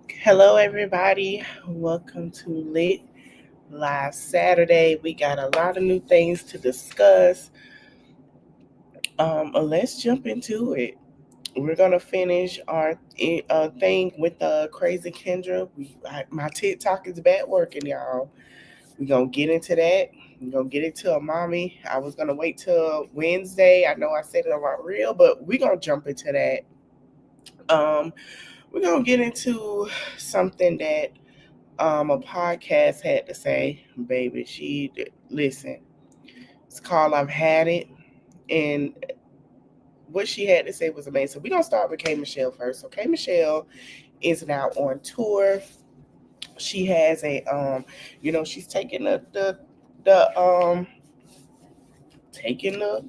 Hello, everybody. Welcome to Lit Live Saturday. We got a lot of new things to discuss. Let's jump into it. We're gonna finish our thing with Crazy Kendra. My TikTok is back working, y'all. We're gonna get into that. We're gonna get into a mommy. I was gonna wait till Wednesday. I know I said it on my reel, but we're gonna jump into that. Um, we're gonna get into something that a podcast had to say, baby. Listen. It's called "I've Had It," and what she had to say was amazing. So we're gonna start with K Michelle first. So K Michelle is now on tour. She has she's taking the taking the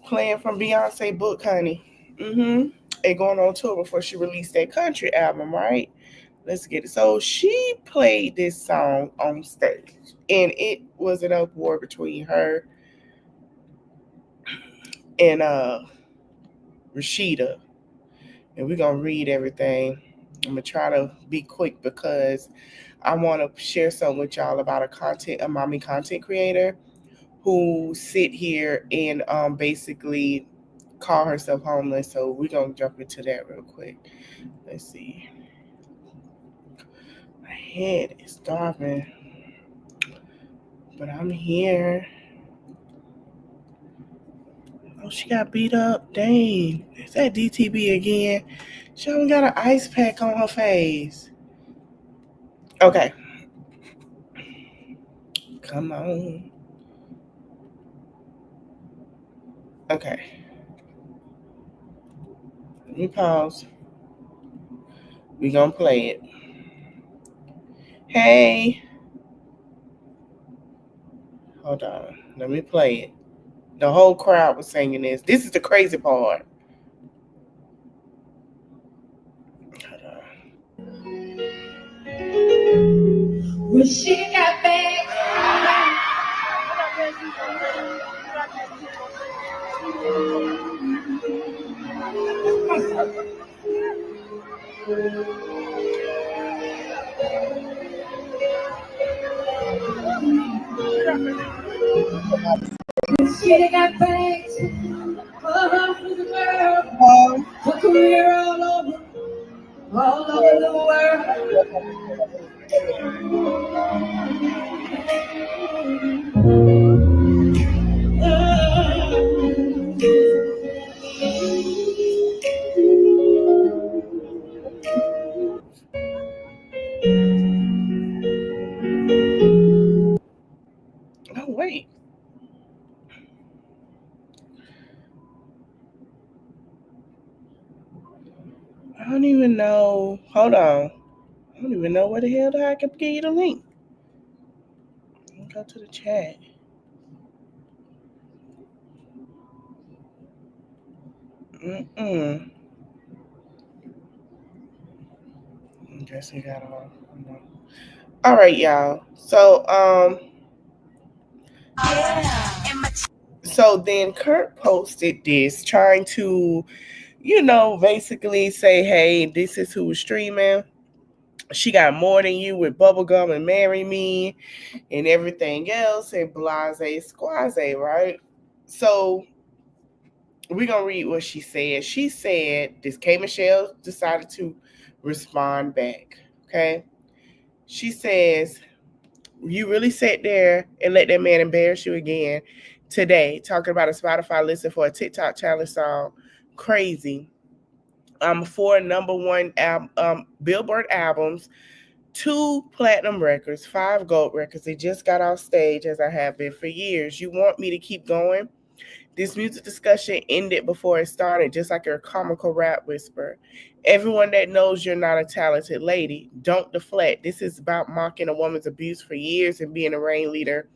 plan from Beyonce book, honey. And going on tour before she released that country album, right? Let's get it. So she played this song on stage, and it was an uproar between her and Rashida. And we're gonna read everything. I'm gonna try to be quick because I want to share something with y'all about a mommy content creator who sit here and basically call herself homeless. So we're gonna jump into that real quick. Let's see. My head is starving, but I'm here. Oh, she got beat up. Dang. Is that DTB again? She only got an ice pack on her face. Okay. Come on. Okay. Let me pause. We gonna play it. Hey. Hold on. Let me play it. The whole crowd was singing this. This is the crazy part. Hold on. When she got back. She got back for the world, her career all over the world. Oh, wait. I don't even know. Hold on. I don't even know where the hell I can get you the link. Go to the chat. I guess he got off. All right, y'all. So then Kurt posted this trying to, basically say, hey, this is who's streaming. She got more than you with Bubblegum and Marry Me and everything else and blase squaze, right? So we're going to read what she said. She said this K Michelle decided to respond back, okay? She says, you really sat there and let that man embarrass you again today, talking about a Spotify listen for a TikTok challenge song. Crazy. 4 number one Billboard albums, 2 platinum records, 5 gold records. They just got off stage as I have been for years. You want me to keep going? This music discussion ended before it started, just like your comical rap whisper. Everyone that knows you're not a talented lady, don't deflect. This is about mocking a woman's abuse for years and being a ringleader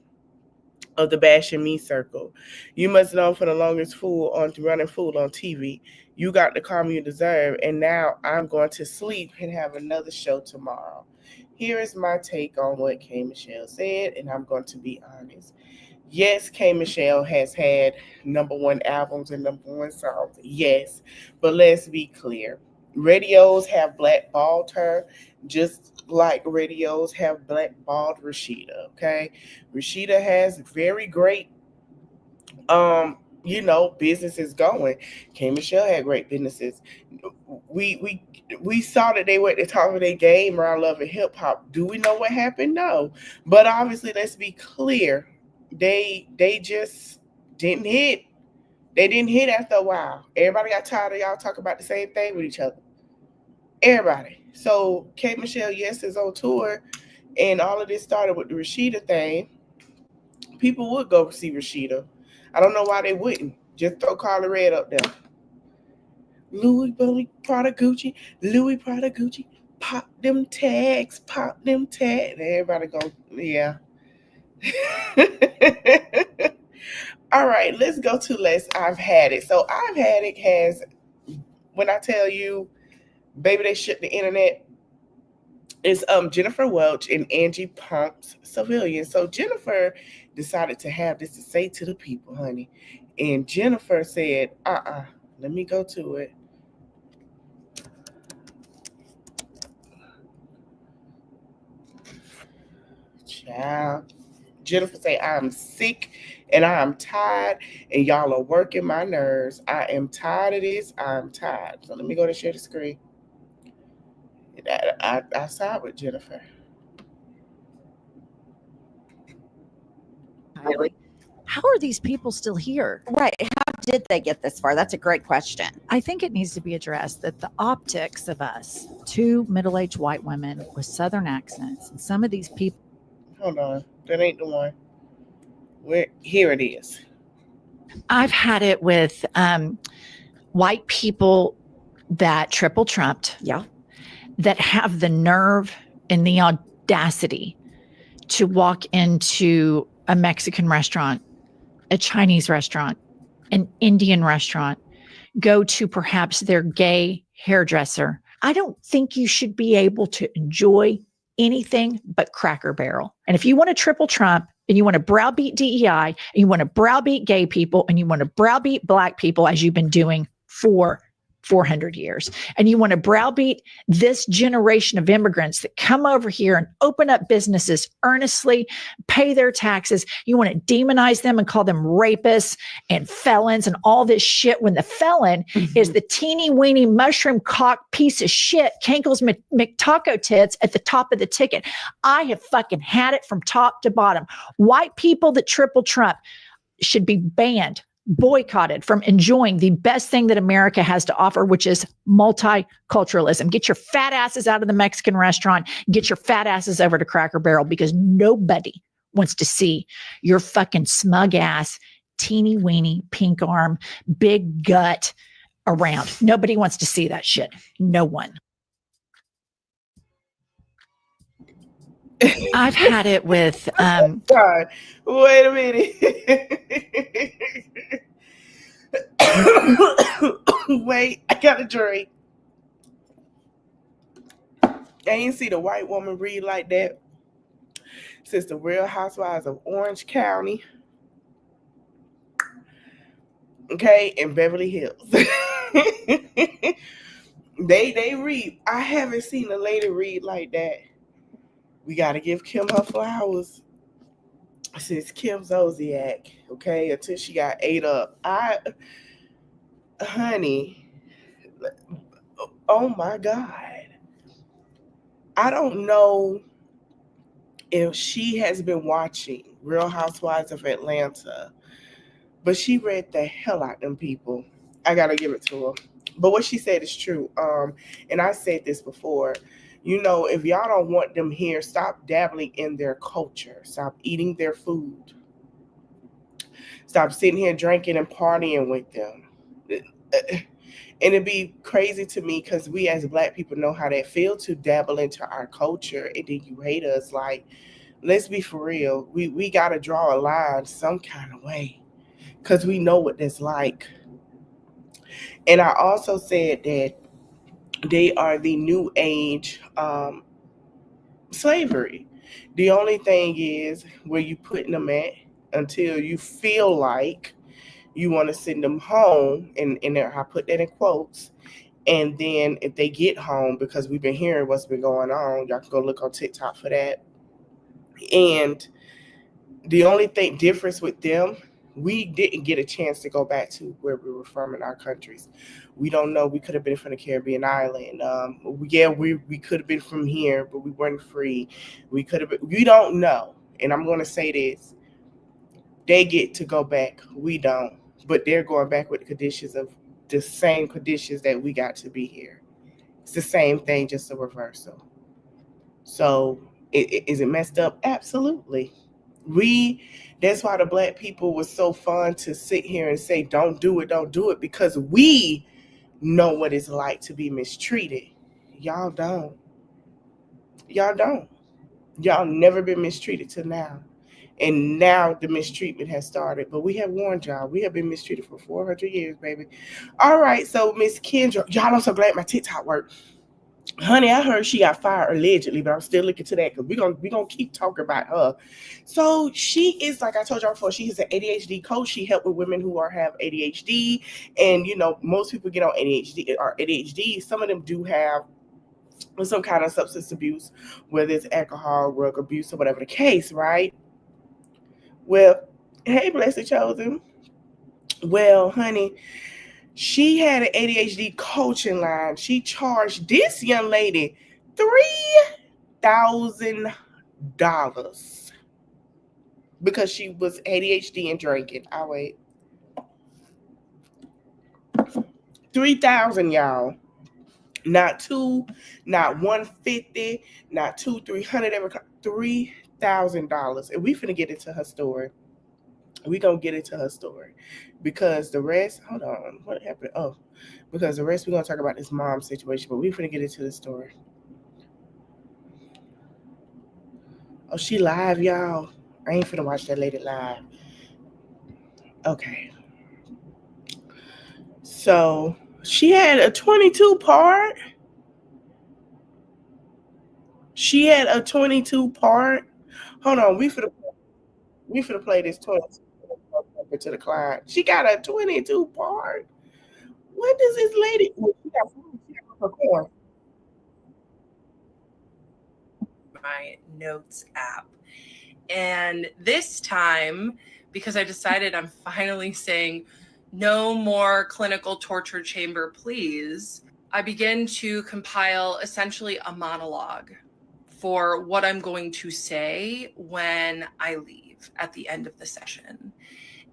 of the bashing me circle. You must know for the longest running fool on TV. You got the karma you deserve, and now I'm going to sleep and have another show tomorrow. Here is my take on what K Michelle said, and I'm going to be honest. Yes, K Michelle has had number one albums and number one songs. Yes. But let's be clear. Radios have blackballed her just like radios have blackballed Rashida. Okay. Rashida has very great businesses going. K Michelle had great businesses. We we saw that they were at the top of their game around Love and Hip Hop. Do we know what happened? No. But obviously, let's be clear. They just didn't hit. They didn't hit after a while. Everybody got tired of y'all talking about the same thing with each other. Everybody. So K Michelle, yes, is on tour, and all of this started with the Rashida thing. People would go see Rashida. I don't know why they wouldn't. Just throw Carly Red up there. Louis Prada Gucci, Louis Prada Gucci. Pop them tags, pop them tags. Everybody go, yeah. All right, let's go to Les. I've Had It. So I've Had It has, when I tell you, baby, they shut the internet. It's Jennifer Welch and Angie Pumps Civilian. So Jennifer decided to have this to say to the people, honey. And Jennifer said, let me go to it. Child. Jennifer say, I'm sick and I'm tired and y'all are working my nerves. I am tired of this. I'm tired. So let me go to share the screen. I side with Jennifer. Really? How are these people still here? Right. How did they get this far? That's a great question. I think it needs to be addressed that the optics of us, two middle-aged white women with Southern accents, and some of these people. Hold on. That ain't the one. Here it is. I've had it with white people that triple trumped. Yeah. That have the nerve and the audacity to walk into a Mexican restaurant, a Chinese restaurant, an Indian restaurant, go to perhaps their gay hairdresser. I don't think you should be able to enjoy anything but Cracker Barrel. And if you want to triple Trump and you want to browbeat DEI and you want to browbeat gay people and you want to browbeat black people as you've been doing for 400 years. And you want to browbeat this generation of immigrants that come over here and open up businesses earnestly, pay their taxes. You want to demonize them and call them rapists and felons and all this shit when the felon is the teeny weeny mushroom cock piece of shit, Kankles McTaco tits at the top of the ticket. I have fucking had it from top to bottom. White people that triple Trump should be banned, boycotted from enjoying the best thing that America has to offer, which is multiculturalism. Get your fat asses out of the Mexican restaurant. Get your fat asses over to Cracker Barrel because nobody wants to see your fucking smug ass, teeny weeny, pink arm, big gut around. Nobody wants to see that shit. No one. I've had it with God, wait a minute. Wait, I got a drink. I ain't see the white woman read like that since the Real Housewives of Orange County. Okay, in Beverly Hills. They read. I haven't seen a lady read like that. We got to give Kim her flowers since Kim Zolciak, okay, until she got ate up. Honey, oh my God. I don't know if she has been watching Real Housewives of Atlanta, but she read the hell out of them people. I got to give it to her. But what she said is true. And I said this before. You know, if y'all don't want them here, stop dabbling in their culture. Stop eating their food. Stop sitting here drinking and partying with them. And it'd be crazy to me because we as Black people know how that feels to dabble into our culture and then you hate us. Like, let's be for real. We got to draw a line some kind of way because we know what that's like. And I also said that they are the new age slavery. The only thing is where you putting them at. until you feel like you want to send them home. And I put that in quotes. And then if they get home, because we've been hearing what's been going on, y'all can go look on TikTok for that. And the only difference with them, we didn't get a chance to go back to where we were from in our countries. We don't know. We could have been from the Caribbean island. We could have been from here, but we weren't free. We could have been. We don't know. And I'm going to say this. They get to go back. We don't. But they're going back with the conditions of the same conditions that we got to be here. It's the same thing, just a reversal. So is it messed up? Absolutely. That's why the Black people was so fun to sit here and say, don't do it, because we know what it's like to be mistreated. Y'all don't. Y'all never been mistreated till now. And now the mistreatment has started. But we have warned y'all. We have been mistreated for 400 years, baby. All right, so Miss Kendra, y'all, I'm so glad my TikTok worked. Honey, I heard she got fired allegedly, but I'm still looking to that because we're gonna keep talking about her. So she is, like I told y'all before, she is an ADHD coach. She helps with women who have ADHD. And, most people get on ADHD. Some of them do have some kind of substance abuse, whether it's alcohol, drug abuse, or whatever the case, right? Well, hey, Blessed Chosen. Well, honey, she had an ADHD coaching line. She charged this young lady $3,000 because she was ADHD and drinking. I'll wait. 3,000, y'all. Not two, not 150, not $200-300, $3,000. And we finna get into her story. We gonna get into her story because the rest, hold on, what happened? Oh, because the rest we're gonna talk about this mom situation, but we finna get into the story. Oh, she live, y'all. I ain't finna watch that lady live. Okay. So she had a 22 part. Hold on, we finna play this 22 to the client. She got a 22 part. What does this lady? She got her corn. My notes app. And this time, because I decided I'm finally saying no more clinical torture chamber, please, I begin to compile essentially a monologue for what I'm going to say when I leave at the end of the session.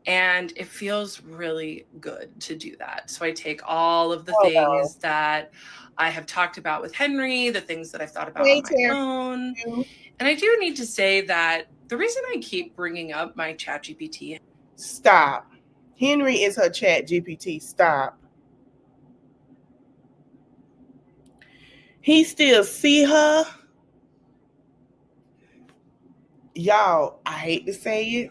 And it feels really good to do that. So I take all of the things that I have talked about with Henry, the things that I've thought about on my own. And I do need to say that the reason I keep bringing up my ChatGPT. Stop. Henry is her ChatGPT. Stop. He still see her. Y'all, I hate to say it.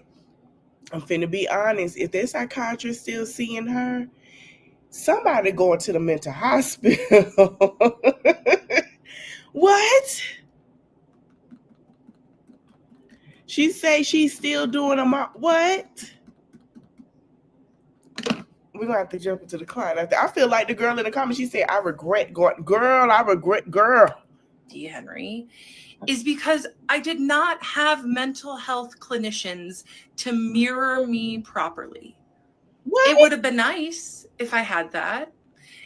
I'm finna be honest. If that psychiatrist still seeing her, somebody going to the mental hospital. What? She say she's still doing what? We're gonna have to jump into the client. I feel like the girl in the comments, she said, I regret going. Girl. Henry, is because I did not have mental health clinicians to mirror me properly. What? It would have been nice if I had that.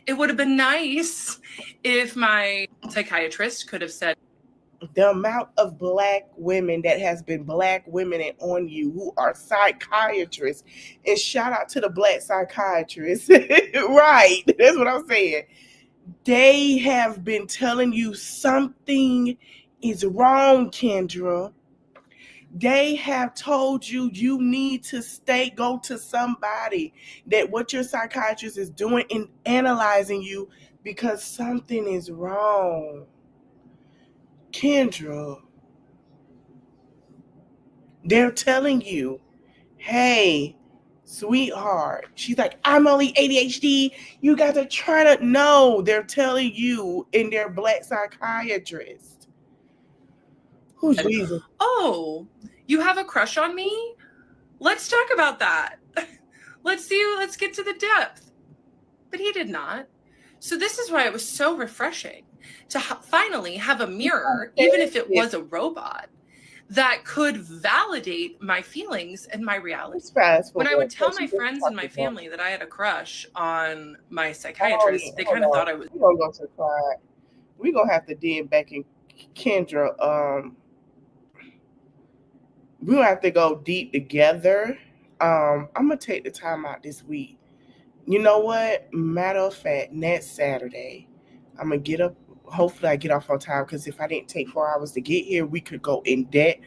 It would have been nice if my psychiatrist could have said, the amount of Black women that has been Black women and on you who are psychiatrists, and shout out to the Black psychiatrists. Right. That's what I'm saying. They have been telling you something is wrong, Kendra. They have told you need to go to somebody, that what your psychiatrist is doing and analyzing you because something is wrong. Kendra, they're telling you, hey, sweetheart. She's like, I'm only ADHD. You guys are trying to. No, they're telling you, and they're Black Let's talk about that. Let's get to the depth. But he did not. So this is why it was so refreshing to finally have a mirror, even if it was a robot, that could validate my feelings and my reality. When I would tell my friends and my family that I had a crush on my psychiatrist, they kind of thought I was... We're going to go to the client. We're going to have to dig back in Kendra. We're going to have to go deep together. I'm going to take the time out this week. You know what? Matter of fact, next Saturday, I'm going to get up. Hopefully I get off on time, because if I didn't take 4 hours to get here, we could go in debt.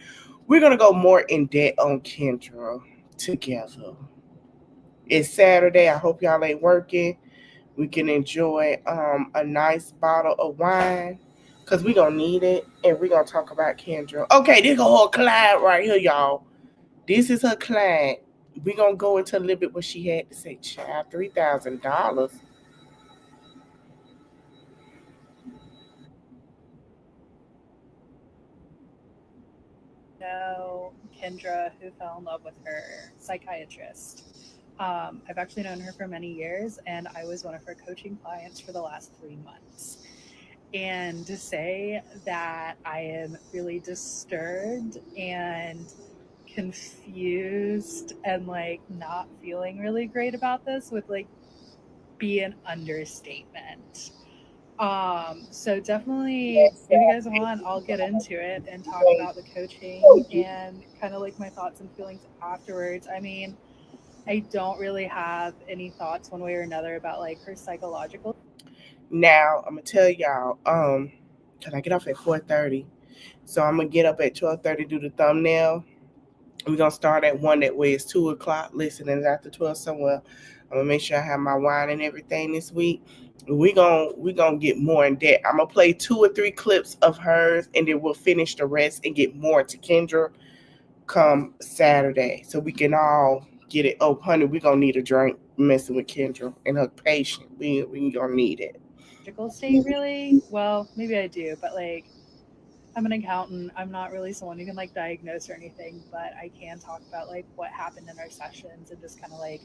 We're going to go more in debt on Kendra together. It's Saturday. I hope y'all ain't working. We can enjoy a nice bottle of wine, because we're going to need it, and we're going to talk about Kendra. Okay, this is her client right here, y'all. This is her client. We're going to go into a little bit what she had to say. Child, $3,000. Know Kendra, who fell in love with her psychiatrist. I've actually known her for many years, and I was one of her coaching clients for the last 3 months. And to say that I am really disturbed and confused and like not feeling really great about this would like be an understatement. So definitely, if you guys want, I'll get into it and talk about the coaching and kind of like my thoughts and feelings afterwards. I mean, I don't really have any thoughts one way or another about like her psychological. Now, I'm going to tell y'all, because I get off at 4:30. So I'm going to get up at 12:30, do the thumbnail. We're going to start at 1, that way it's 2 o'clock. Listen, and after 12 somewhere, I'm going to make sure I have my wine and everything this week. We're gonna get more in depth. I'm going to play 2 or 3 clips of hers, and then we'll finish the rest and get more to Kendra come Saturday, so we can all get it. Oh, honey, we're going to need a drink messing with Kendra and her patient. We going to need it. State, really? Well, maybe I do, but like, I'm an accountant. I'm not really someone who can like diagnose or anything, but I can talk about like what happened in our sessions and just kind of like,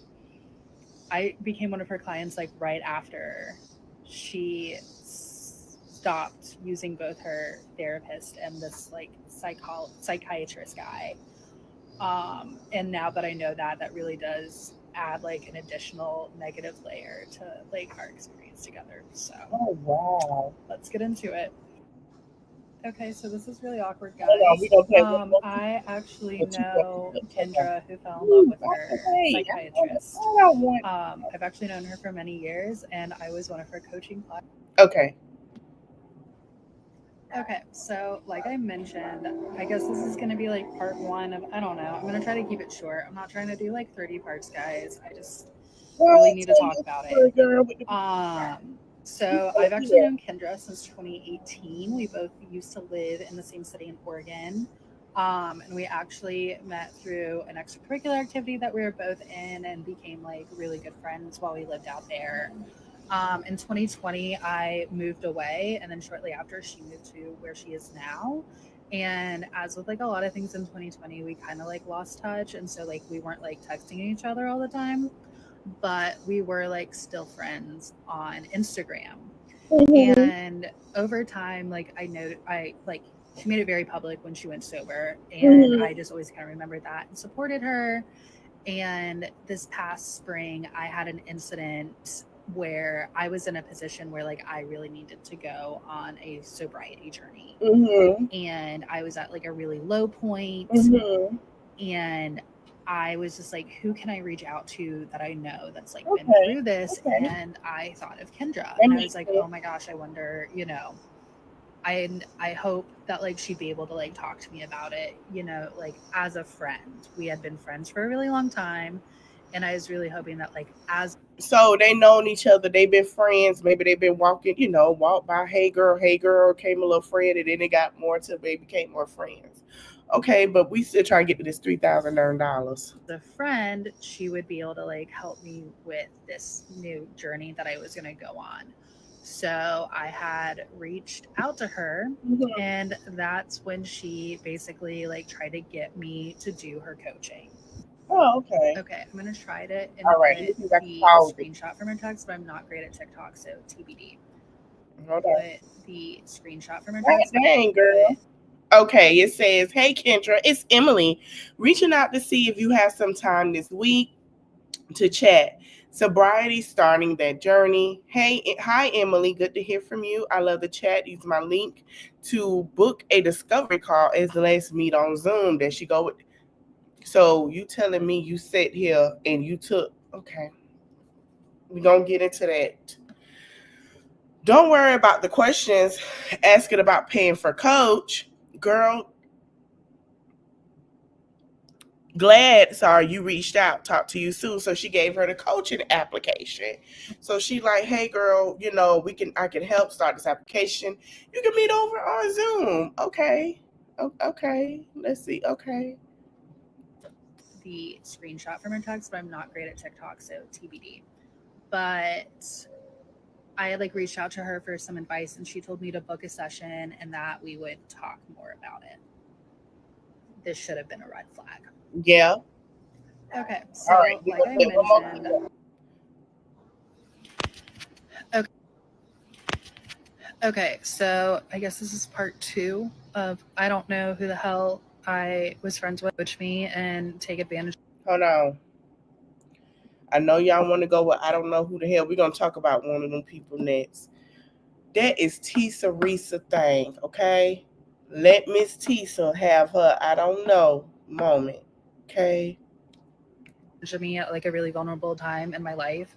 I became one of her clients like right after she stopped using both her therapist and this like psychiatrist guy. And now that I know that, that really does add like an additional negative layer to like our experience together. So wow, let's get into it. Okay, so this is really awkward, guys. I actually know Kendra, who fell in love with her psychiatrist. I've actually known her for many years, and I was one of her coaching clients. Okay, so like I mentioned, I guess this is going to be like part 1 of, I don't know, I'm going to try to keep it short. I'm not trying to do like 30 parts, guys. I just really need to talk about it. So I've actually known Kendra since 2018. We both used to live in the same city in Oregon. And we actually met through an extracurricular activity that we were both in and became like really good friends while we lived out there. In 2020, I moved away, and then shortly after, she moved to where she is now. And as with like a lot of things in 2020, we kind of like lost touch. And so like we weren't like texting each other all the time, but we were like still friends on Instagram. Mm-hmm. And over time, like she made it very public when she went sober, and mm-hmm. I just always kind of remembered that and supported her. And this past spring, I had an incident where I was in a position where like I really needed to go on a sobriety journey. Mm-hmm. And I was at like a really low point. Mm-hmm. And I was just like, who can I reach out to that I know that's like been through this? Okay. And I thought of Kendra, and I was like, oh my gosh, I wonder, you know, I hope that like she'd be able to like talk to me about it, you know, like as a friend. We had been friends for a really long time, and I was really hoping that like so they known each other, they've been friends, maybe they've been walking, you know, walk by, hey girl, came a little friend, and then it got more to they became more friends. Okay, but we still trying to get to this $3,000. The friend, she would be able to like help me with this new journey that I was going to go on. So I had reached out to her, mm-hmm. and that's when she basically like tried to get me to do her coaching. Oh, okay. Okay, I'm gonna try to All right, input this is like the follow. screenshot from her text, but I'm not great at TikTok, so TBD. Hold on. Put the screenshot from her God text. dang, girl. Okay, it says, "Hey Kendra, it's Emily, reaching out to see if you have some time this week to chat. Sobriety starting that journey. Hi Emily, good to hear from you. I love the chat. Use my link to book a discovery call as let's meet on Zoom." There she go with. So you telling me you sat here and you took, okay. We're gonna get into that. Don't worry about the questions asking about paying for coach. Girl, glad you reached out, talk to you soon. So she gave her the coaching application. So she like, hey girl, I can help start this application. You can meet over on Zoom. Okay. Okay. Let's see. Okay. The screenshot from her text, but I'm not great at TikTok, so TBD. But I had like reached out to her for some advice, and she told me to book a session and that we would talk more about it. This should have been a red flag. Yeah. Okay, so All right, like I mentioned, okay, so I guess this is part 2 of I don't know who the hell I was friends with, coach me and take advantage. Hold on. I know y'all want to go with I don't know who the hell. We're going to talk about one of them people next. That is Tisa Risa thing, okay? Let Miss Tisa have her I don't know moment, okay? Me at like a really vulnerable time in my life.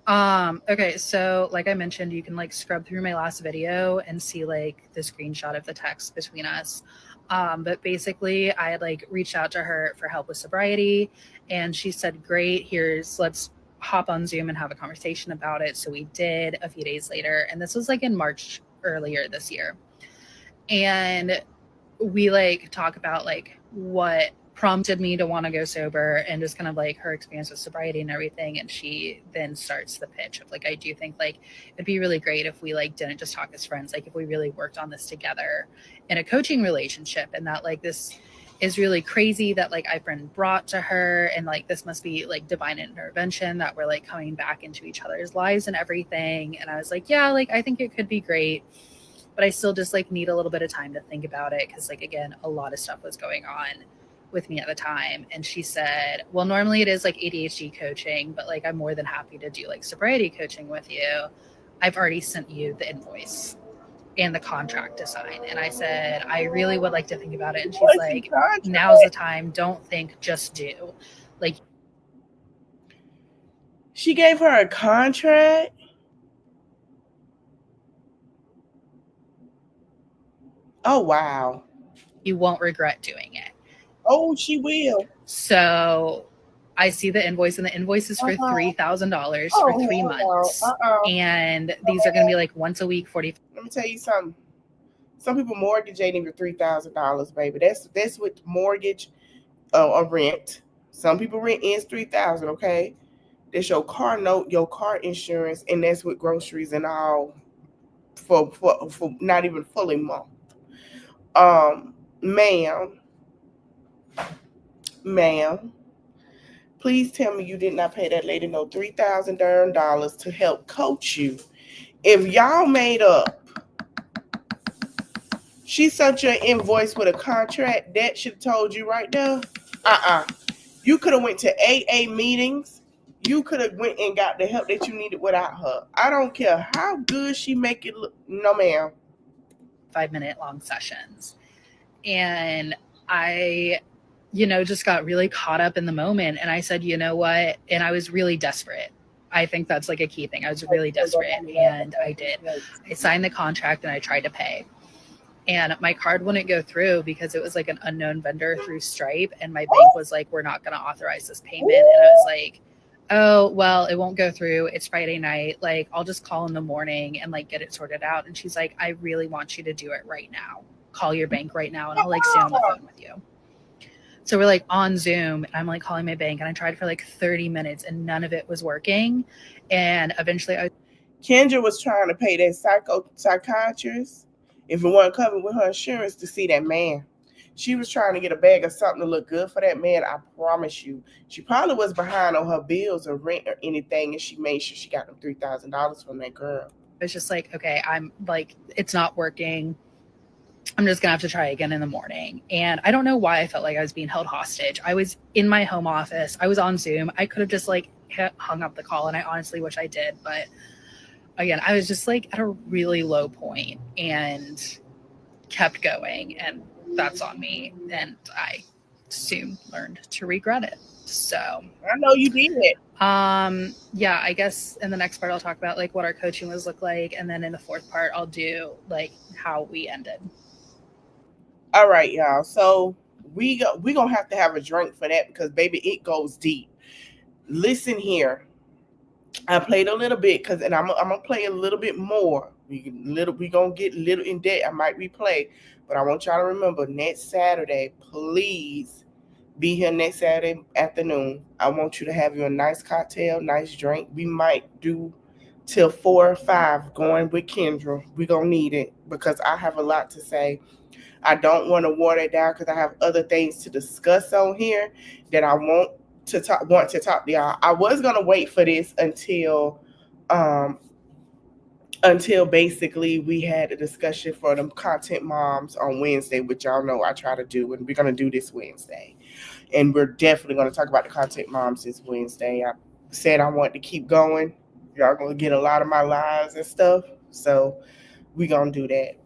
Okay, so like I mentioned, you can like scrub through my last video and see like the screenshot of the text between us. But basically I had like reached out to her for help with sobriety, and she said, great, let's hop on Zoom and have a conversation about it. So we did a few days later, and this was like in March earlier this year. And we like talk about like what prompted me to want to go sober and just kind of like her experience with sobriety and everything. And she then starts the pitch of like, I do think like it'd be really great if we like didn't just talk as friends, like if we really worked on this together in a coaching relationship, and that like this is really crazy that like I've been brought to her, and like this must be like divine intervention that we're like coming back into each other's lives and everything. And I was like, yeah, like I think it could be great, but I still just like need a little bit of time to think about it, because like again, a lot of stuff was going on with me at the time. And she said, well, normally it is like ADHD coaching, but like I'm more than happy to do like sobriety coaching with you. I've already sent you the invoice and the contract to sign. And I said, I really would like to think about it. And she's like, now's the time, don't think, just do. Like, she gave her a contract. Oh wow. You won't regret doing it. Oh, she will. So I see the invoice, and the invoice is for $3,000 for 3 months. And these are going to be like once a week, 40. Let me tell you something. Some people mortgage ain't even $3,000, baby. That's with mortgage or rent. Some people rent is $3,000, okay? That's your car note, your car insurance, and that's with groceries and all for not even fully month. Ma'am, please tell me you did not pay that lady no $3,000 to help coach you. If y'all made up, she sent you an invoice with a contract, that should have told you right there. You could have went to AA meetings. You could have went and got the help that you needed without her. I don't care how good she make it look. No, ma'am. 5-minute long sessions. And I, just got really caught up in the moment. And I said, you know what? And I was really desperate. I think that's like a key thing. I was really desperate, and I did. I signed the contract and I tried to pay. And my card wouldn't go through because it was like an unknown vendor through Stripe. And my bank was like, we're not going to authorize this payment. And I was like, oh, well, it won't go through. It's Friday night. Like, I'll just call in the morning and like get it sorted out. And she's like, I really want you to do it right now. Call your bank right now, and I'll like stay on the phone with you. So we're like on Zoom, and I'm like calling my bank, and I tried for like 30 minutes and none of it was working. And eventually Kendra was trying to pay that psychiatrist, if it wasn't covered with her insurance, to see that man. She was trying to get a bag of something to look good for that man. I promise you, she probably was behind on her bills or rent or anything, and she made sure she got them $3,000 from that girl. It's just like, okay, I'm like, it's not working. I'm just gonna have to try again in the morning. And I don't know why I felt like I was being held hostage. I was in my home office. I was on Zoom. I could have just like hung up the call, and I honestly wish I did. But again, I was just like at a really low point and kept going, and that's on me. And I soon learned to regret it. So I know you did. yeah, I guess in the next part I'll talk about like what our coaching was look like, and then in the fourth part I'll do like how we ended. All right, y'all. So we gonna have to have a drink for that because baby, it goes deep. Listen here. I played a little bit and I'm gonna play a little bit more. We gonna get a little in depth. I might replay, but I want y'all to remember next Saturday, please be here next Saturday afternoon. I want you to have you a nice cocktail, nice drink. We might do till 4 or 5 going with Kendra. We're gonna need it because I have a lot to say. I don't want to water it down because I have other things to discuss on here that I want to talk to y'all. I was gonna wait for this until basically we had a discussion for them content moms on Wednesday, which y'all know I try to do, and we're gonna do this Wednesday. And we're definitely gonna talk about the content moms this Wednesday. I said I want to keep going. Y'all gonna get a lot of my lives and stuff, so we're gonna do that.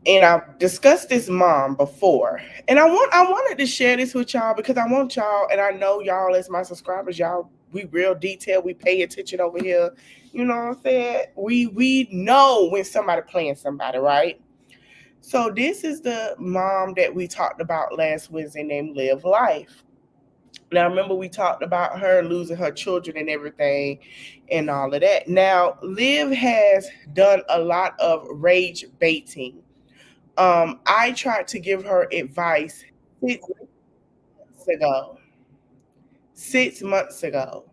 And I've discussed this mom before. And I wanted to share this with y'all because I want y'all, and I know y'all as my subscribers, y'all, we real detailed, we pay attention over here. You know what I'm saying? We know when somebody playing somebody, right? So this is the mom that we talked about last Wednesday named Live Life. Now, remember we talked about her losing her children and everything and all of that. Now, Liv has done a lot of rage baiting. I tried to give her advice 6 months ago.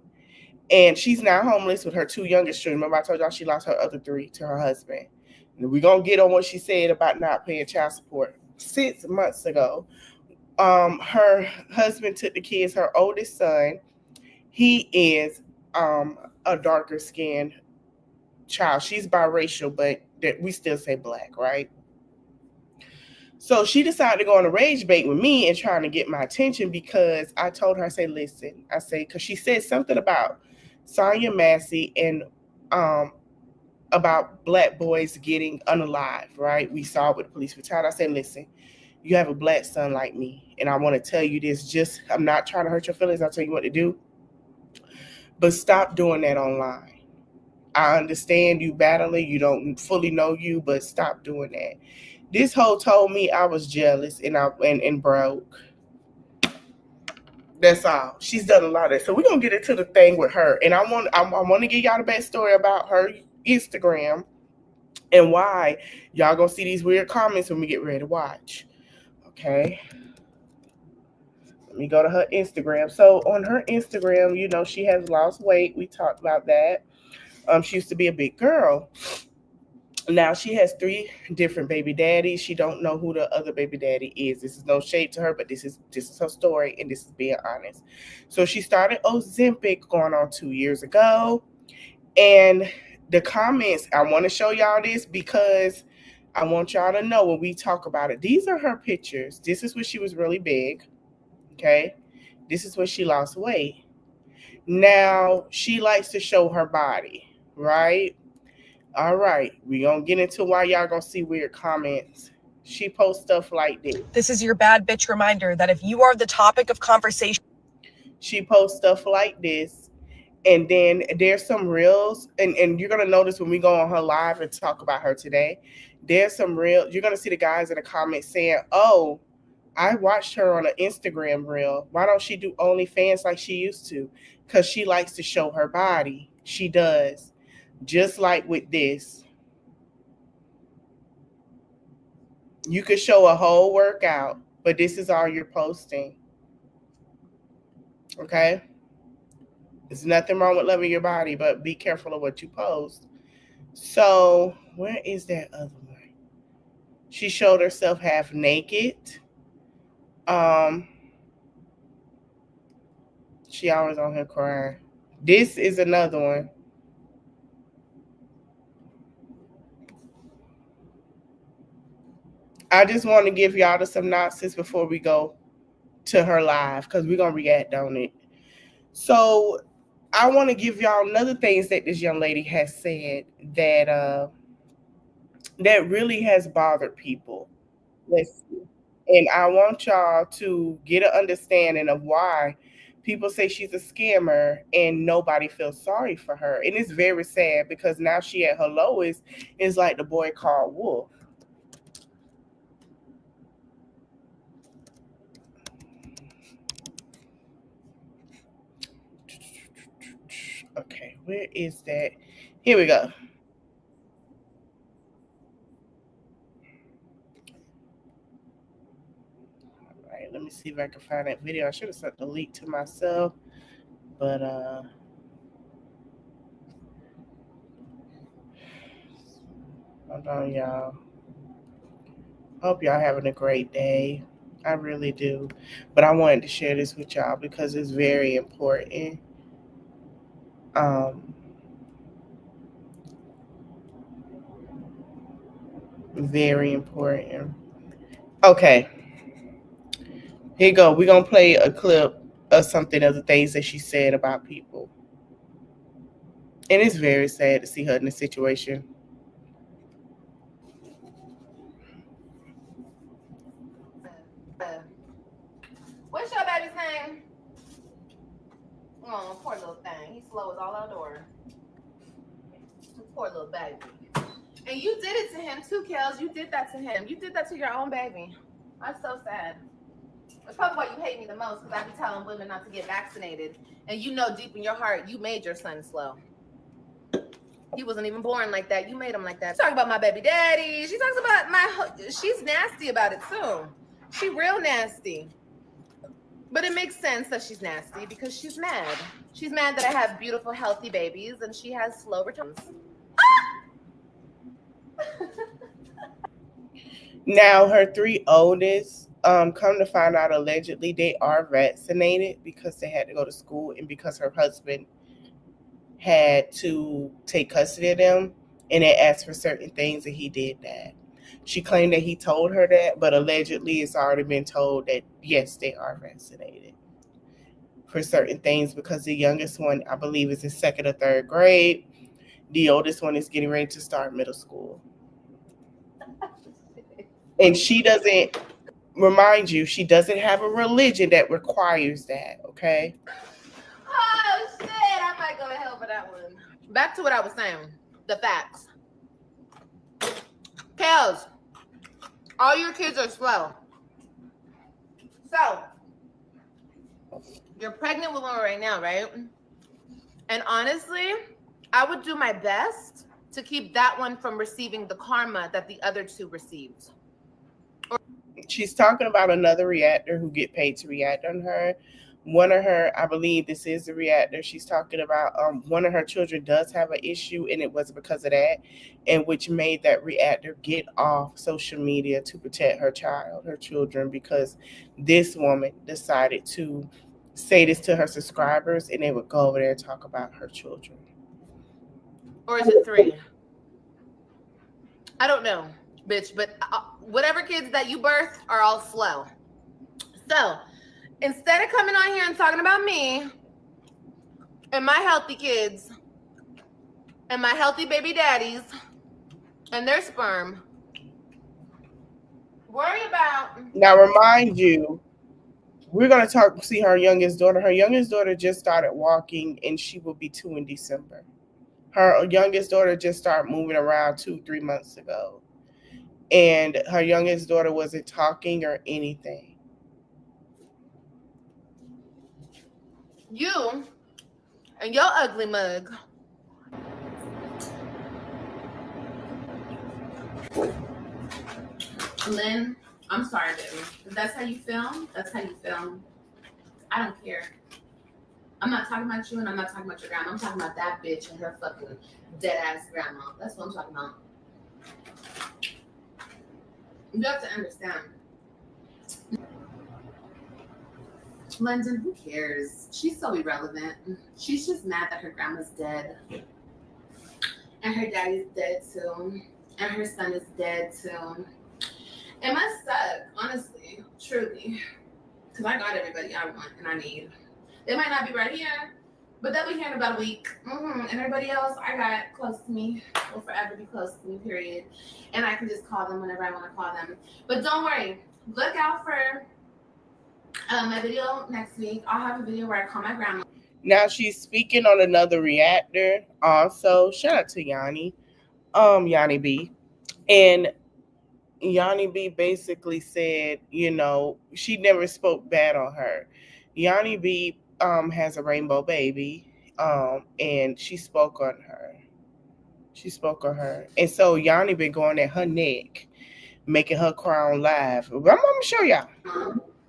And she's now homeless with her 2 youngest children. Remember I told y'all she lost her other 3 to her husband. And we're going to get on what she said about not paying child support. 6 months ago, her husband took the kids, her oldest son. He is a darker skinned child. She's biracial, but we still say black, right? So she decided to go on a rage bait with me and trying to get my attention because I told her, I say, listen, because she said something about Sonya Massey and about black boys getting unalived, right? We saw it with the police brutality. I said, listen, you have a black son like me, and I want to tell you this. I'm not trying to hurt your feelings. I'll tell you what to do. But stop doing that online. I understand you battling. You don't fully know you, but stop doing that. This hoe told me I was jealous and broke. That's all. She's done a lot of that. So we're gonna get into the thing with her. And I want to give y'all the backstory about her Instagram and why y'all gonna see these weird comments when we get ready to watch. Okay. Let me go to her Instagram. So on her Instagram, you know, she has lost weight. We talked about that. She used to be a big girl. Now she has 3 different baby daddies. She don't know who the other baby daddy is. This is no shade to her, but this is her story, and this is being honest. So she started Ozempic going on 2 years ago. And the comments, I want to show y'all this because I want y'all to know when we talk about it. These are her pictures. This is when she was really big. Okay. This is when she lost weight. Now she likes to show her body, right? All right, we're going to get into why y'all going to see weird comments. She posts stuff like this. This is your bad bitch reminder that if you are the topic of conversation. She posts stuff like this. And then there's some reels. And you're going to notice when we go on her live and talk about her today, there's some real. You're going to see the guys in the comments saying, oh, I watched her on an Instagram reel. Why don't she do OnlyFans like she used to? Because she likes to show her body. She does. Just like with this. You could show a whole workout, but this is all you're posting. Okay? There's nothing wrong with loving your body, but be careful of what you post. So, where is that other one? She showed herself half naked. She always on here crying. This is another one. I just want to give y'all the synopsis before we go to her live, because we're going to react on it. So I want to give y'all another things that this young lady has said that that really has bothered people. Let's see. And I want y'all to get an understanding of why people say she's a scammer and nobody feels sorry for her. And it's very sad because now she at her lowest is like the boy called Wolf. Okay, where is that? Here we go. All right, let me see if I can find that video. I should have sent the link to myself, but hold on, y'all. Hope y'all having a great day. I really do. But I wanted to share this with y'all because it's very important. Very important. Okay. Here you go. We're going to play a clip of something of the things that she said about people. And it's very sad to see her in this situation. What's your baby's name? Oh, poor little thing. He's slow as all outdoor. Poor little baby. And you did it to him too, Kels. You did that to him. You did that to your own baby. I'm so sad. That's probably why you hate me the most, because I be telling women not to get vaccinated. And you know deep in your heart, you made your son slow. He wasn't even born like that. You made him like that. She's talking about my baby daddy. She talks about she's nasty about it too. She real nasty. But it makes sense that she's nasty because she's mad. She's mad that I have beautiful, healthy babies and she has slow returns. Now, her 3 oldest, come to find out, allegedly, they are vaccinated because they had to go to school and because her husband had to take custody of them and they asked for certain things and he did that. She claimed that he told her that, but allegedly it's already been told that, yes, they are vaccinated for certain things because the youngest one, I believe, is in 2nd or 3rd grade. The oldest one is getting ready to start middle school. And she doesn't, remind you, she doesn't have a religion that requires that, okay? Oh, shit. I might go to hell for that one. Back to what I was saying. The facts. Kels, all your kids are slow. So, you're pregnant with one right now, right? And honestly, I would do my best to keep that one from receiving the karma that the other 2 received. She's talking about another reactor who get paid to react on her. One of her, I believe this is the reactor. She's talking about one of her children does have an issue, and it was because of that, and which made that reactor get off social media to protect her child, her children, because this woman decided to say this to her subscribers, and they would go over there and talk about her children. Or is it 3? I don't know, bitch, but whatever kids that you birth are all slow. So, instead of coming on here and talking about me and my healthy kids and my healthy baby daddies and their sperm, worry about... Now, remind you, we're going to see her youngest daughter. Her youngest daughter just started walking, and she will be 2 in December. Her youngest daughter just started moving around 2-3 months ago. And her youngest daughter wasn't talking or anything. You and your ugly mug. Lynn, I'm sorry, baby. If that's how you feel, that's how you feel. I don't care. I'm not talking about you and I'm not talking about your grandma. I'm talking about that bitch and her fucking dead ass grandma. That's what I'm talking about. You have to understand. London, who cares? She's so irrelevant. She's just mad that her grandma's dead. And her daddy's dead too. And her son is dead too. It must suck, honestly, truly. Because I got everybody I want and I need. They might not be right here, but they'll be here in about a week. And everybody else I got close to me will forever be close to me, period. And I can just call them whenever I want to call them. But don't worry. Look out for my video next week. I'll have a video where I call my grandma. Now she's speaking on another reactor. Also, shout out to Yanni, Yanni B, and Yanni B basically said, you know, she never spoke bad on her. Yanni B has a rainbow baby, and she spoke on her. She spoke on her, and so Yanni been going at her neck, making her cry on live. I'm gonna show y'all.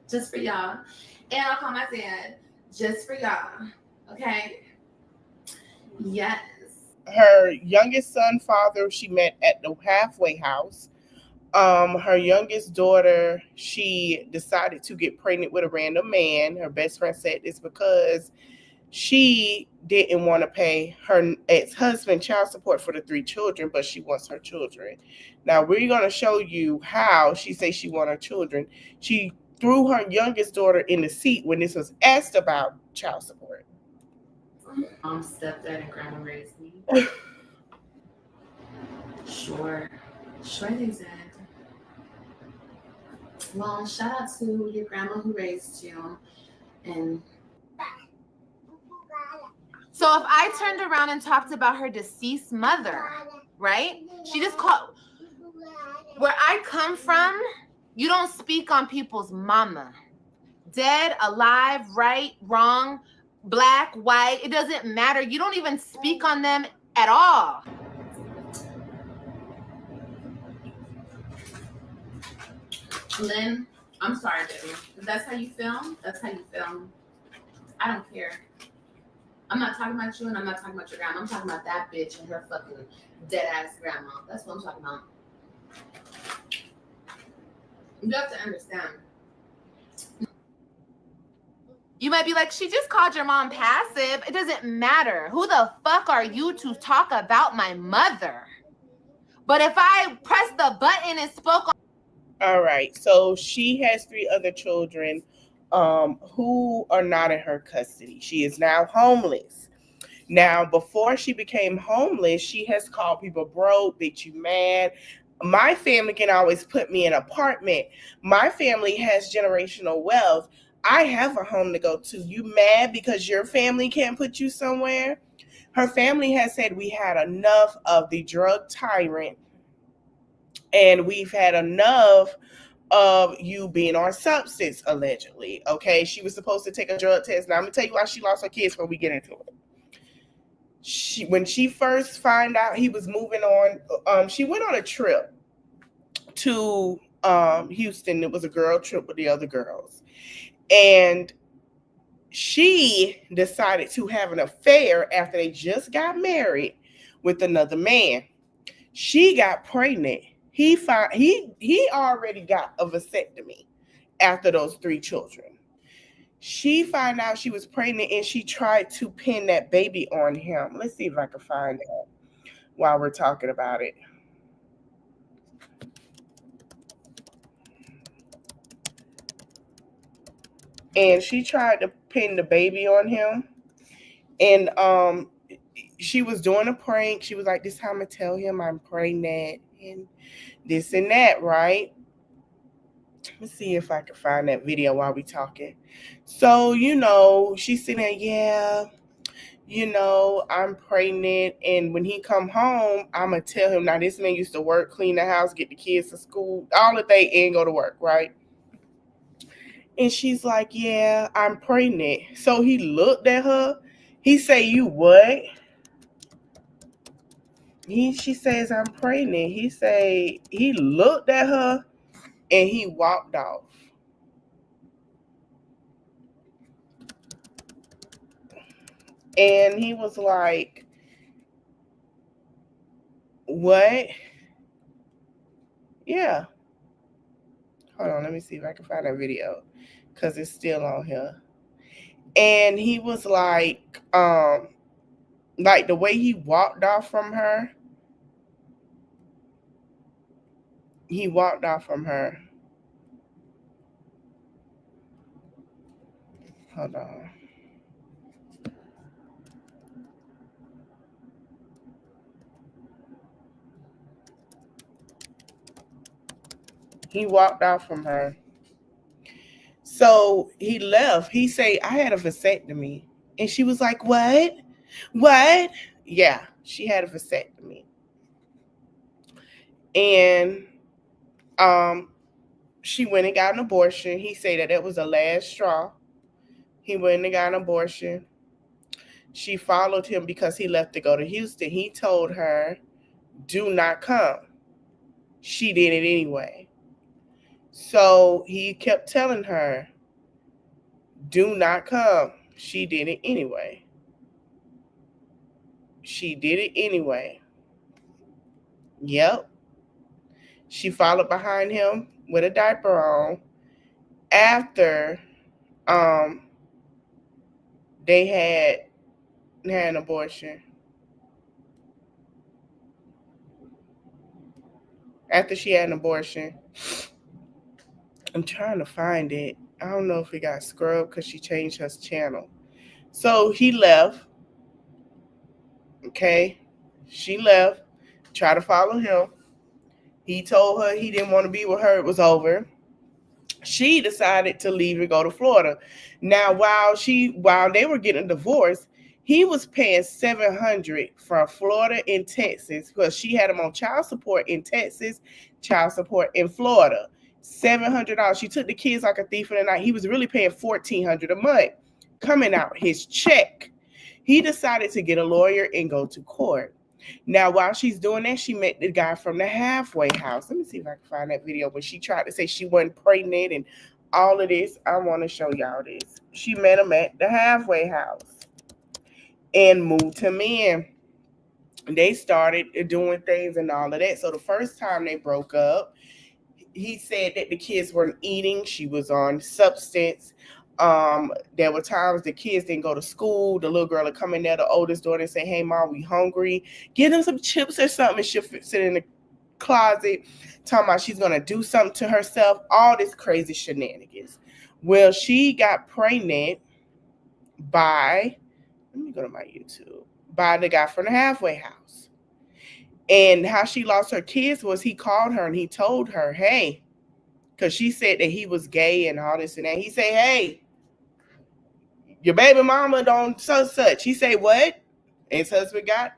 Just for y'all. And I'll call my dad just for y'all. Okay? Yes. Her youngest son father she met at the halfway house. Her youngest daughter, she decided to get pregnant with a random man. Her best friend said it's because she didn't want to pay her ex-husband child support for the 3 children, but she wants her children. Now we're going to show you how she says she wants her children. She threw her youngest daughter in the seat when this was asked about child support. Mom, stepdad, and grandma raised me. Sure they did. Well, shout out to your grandma who raised you. And so if I turned around and talked about her deceased mother, right? She just called. Where I come from, you don't speak on people's mama. Dead, alive, right, wrong, black, white, it doesn't matter. You don't even speak on them at all. Lynn, I'm sorry, baby. If that's how you feel, that's how you feel. I don't care. I'm not talking about you and I'm not talking about your grandma. I'm talking about that bitch and her fucking dead ass grandma. That's what I'm talking about. You have to understand. You might be like, she just called your mom passive. It doesn't matter. Who the fuck are you to talk about my mother? But if I pressed the button and spoke on. All right, so she has 3 other children who are not in her custody. She is now homeless. Now, before she became homeless, she has called people broke, bitch, you mad. My family can always put me in an apartment. My family has generational wealth. I have a home to go to. You mad because your family can't put you somewhere? Her family has said we had enough of the drug tyrant. And we've had enough of you being on substance, allegedly. Okay, she was supposed to take a drug test. Now, I'm going to tell you why she lost her kids before we get into it. When she first found out he was moving on, she went on a trip to Houston. It was a girl trip with the other girls. And she decided to have an affair after they just got married with another man. She got pregnant. He already got a vasectomy after those 3 children. She found out she was pregnant and she tried to pin that baby on him. Let's see if I can find that while we're talking about it. And she tried to pin the baby on him. And she was doing a prank. She was like, this time I tell him I'm pregnant and this and that, right? Let's see if I can find that video while we talking. So, you know, she's sitting there, yeah, you know, I'm pregnant. And when he come home, I'm going to tell him, now this man used to work, clean the house, get the kids to school, all the things, and go to work, right? And she's like, yeah, I'm pregnant. So he looked at her. He say, you what? She says, I'm pregnant. He looked at her and he walked off. And he was like, what? Yeah. Hold on, let me see if I can find that video because it's still on here. And he was like the way he walked off from her. He walked off from her. Hold on. He walked off from her. So he left. He said, I had a vasectomy. And she was like, what? What? Yeah, she had a vasectomy. And she went and got an abortion. He said that was the last straw. He went and got an abortion. She followed him because he left to go to Houston. He told her, do not come. She did it anyway. So he kept telling her, do not come. She did it anyway. She did it anyway. Yep. She followed behind him with a diaper on after they had an abortion. After she had an abortion. I'm trying to find it. I don't know if it got scrubbed because she changed her channel. So he left. Okay. She left. Tried to follow him. He told her he didn't want to be with her. It was over. She decided to leave and go to Florida. Now, while they were getting divorced, he was paying $700 from Florida and Texas because she had him on child support in Texas, child support in Florida. $700. She took the kids like a thief in the night. He was really paying $1,400 a month coming out his check. He decided to get a lawyer and go to court. Now, while she's doing that, she met the guy from the halfway house. Let me see if I can find that video when she tried to say she wasn't pregnant and all of this. I want to show y'all this. She met him at the halfway house and moved him in. They started doing things and all of that. So the first time they broke up, he said that the kids weren't eating. She was on substance. There were times the kids didn't go to school. The little girl would come in there, the oldest daughter, and say, hey, Mom, we hungry. Get them some chips or something. And she'll sit in the closet talking about she's going to do something to herself. All this crazy shenanigans. Well, she got pregnant by, let me go to my YouTube, by the guy from the halfway house. And how she lost her kids was he called her and he told her, hey, because she said that he was gay and all this and that. He said, hey, your baby mama don't such. He said, what? And his husband got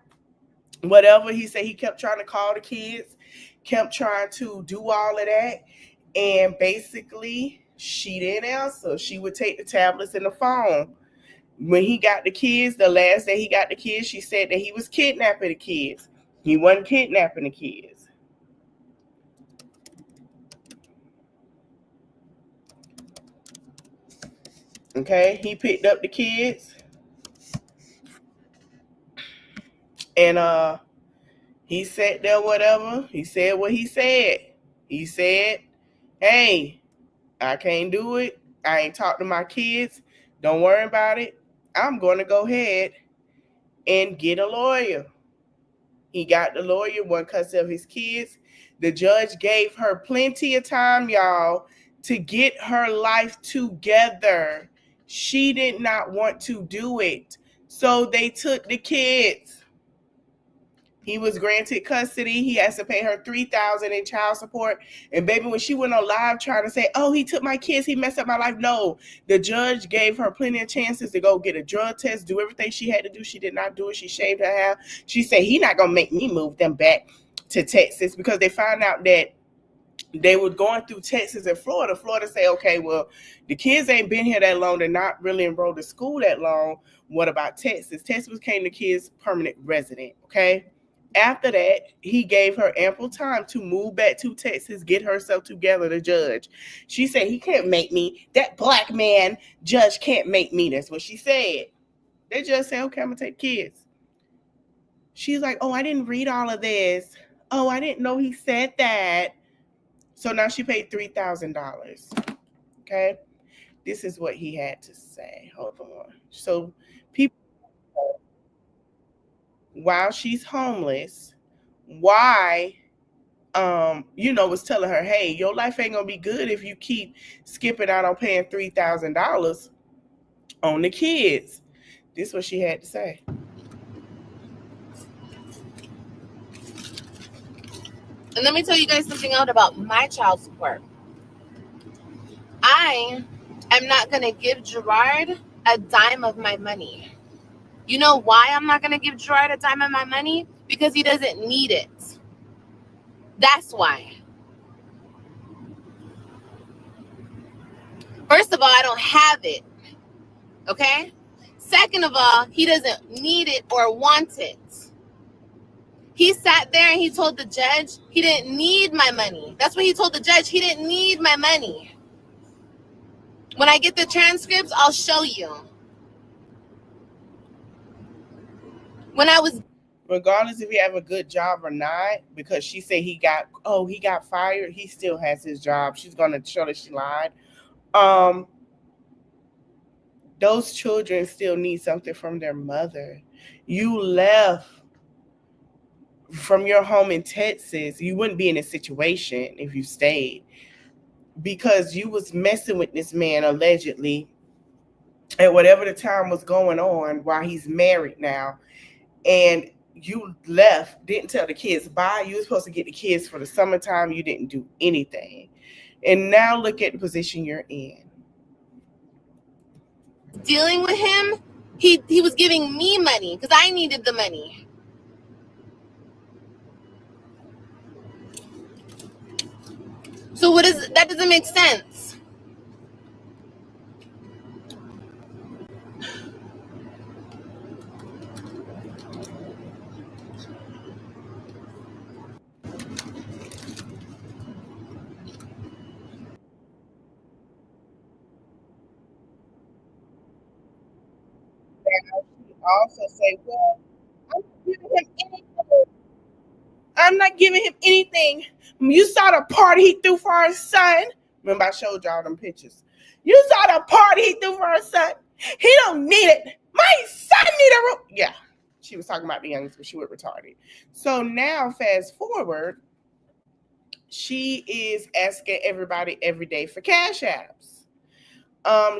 whatever. He said he kept trying to call the kids, kept trying to do all of that. And basically, she didn't answer. She would take the tablets and the phone. When he got the kids, the last day he got the kids, she said that he was kidnapping the kids. He wasn't kidnapping the kids. Okay, he picked up the kids. And he sat there, whatever. He said what he said. He said, hey, I can't do it. I ain't talked to my kids. Don't worry about it. I'm going to go ahead and get a lawyer. He got the lawyer, one custody of his kids. The judge gave her plenty of time, y'all, to get her life together. She did not want to do it. So they took the kids. He was granted custody. He has to pay her $3,000 in child support. And baby, when she went on live trying to say, oh, he took my kids, he messed up my life. No, the judge gave her plenty of chances to go get a drug test, do everything she had to do. She did not do it. She shaved her hair. She said, he not going to make me move them back to Texas because they found out that they were going through Texas and Florida. Florida say, okay, well, the kids ain't been here that long. They're not really enrolled in school that long. What about Texas? Texas became the kids' permanent resident, okay? After that, he gave her ample time to move back to Texas, get herself together, the judge. She said, he can't make me. That black man judge can't make me. That's what she said. They just said, okay, I'm going to take kids. She's like, oh, I didn't read all of this. Oh, I didn't know he said that. So now she paid $3,000. Okay. This is what he had to say. Hold on. So people, while she's homeless, why was telling her, hey, your life ain't gonna be good if you keep skipping out on paying $3,000 on the kids. This is what she had to say. And let me tell you guys something else about my child support. I am not going to give Gerard a dime of my money. You know why I'm not going to give Gerard a dime of my money? Because he doesn't need it. That's why. First of all, I don't have it. Okay? Second of all, he doesn't need it or want it. He sat there and he told the judge he didn't need my money. That's what he told the judge. He didn't need my money. When I get the transcripts, I'll show you. When I was... Regardless if he have a good job or not, because she said he got fired, he still has his job. She's going to show that she lied. Those children still need something from their mother. You left from your home in Texas. You wouldn't be in a situation if you stayed, because you was messing with this man allegedly at whatever the time was going on while he's married now. And you left, didn't tell the kids bye. You were supposed to get the kids for the summertime. You didn't do anything. And now look at the position you're in. Dealing with him, he was giving me money because I needed the money. So that doesn't make sense. Also say, well, I'm not giving him anything. You saw the party he threw for our son. Remember, I showed y'all them pictures. You saw the party he threw for our son. He don't need it. My son need a room. Yeah, she was talking about the youngest, but she was retarded. So now, fast forward, she is asking everybody every day for cash apps.